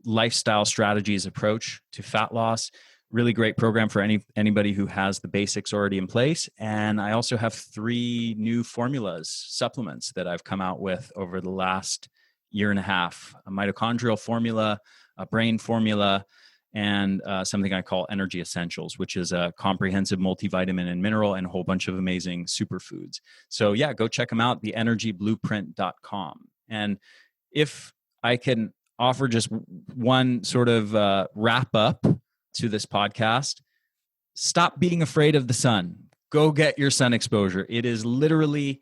lifestyle strategies approach to fat loss. Really great program for anybody who has the basics already in place. And I also have 3 new formulas, supplements that I've come out with over the last year and a half: a mitochondrial formula, a brain formula, and something I call Energy Essentials, which is a comprehensive multivitamin and mineral and a whole bunch of amazing superfoods. So yeah, go check them out, theenergyblueprint.com. And if I can offer just one sort of wrap up to this podcast, stop being afraid of the sun. Go get your sun exposure. It is literally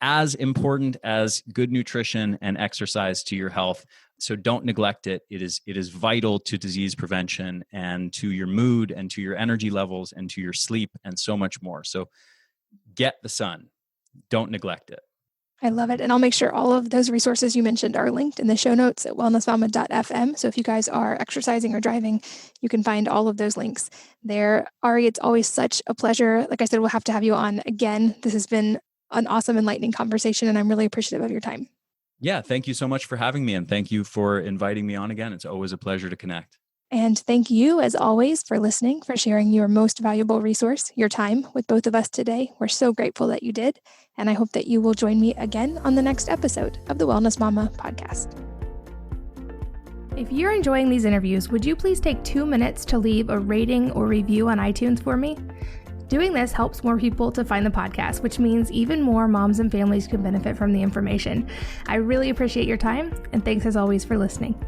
as important as good nutrition and exercise to your health. So don't neglect it. It is vital to disease prevention and to your mood and to your energy levels and to your sleep and so much more. So get the sun. Don't neglect it. I love it. And I'll make sure all of those resources you mentioned are linked in the show notes at wellnessmama.fm. So if you guys are exercising or driving, you can find all of those links there. Ari, it's always such a pleasure. Like I said, we'll have to have you on again. This has been an awesome, enlightening conversation, and I'm really appreciative of your time. Yeah, thank you so much for having me, and thank you for inviting me on again. It's always a pleasure to connect. And thank you, as always, for listening, for sharing your most valuable resource, your time, with both of us today. We're so grateful that you did. And I hope that you will join me again on the next episode of the Wellness Mama podcast. If you're enjoying these interviews, would you please take 2 minutes to leave a rating or review on iTunes for me? Doing this helps more people to find the podcast, which means even more moms and families can benefit from the information. I really appreciate your time, and thanks as always for listening.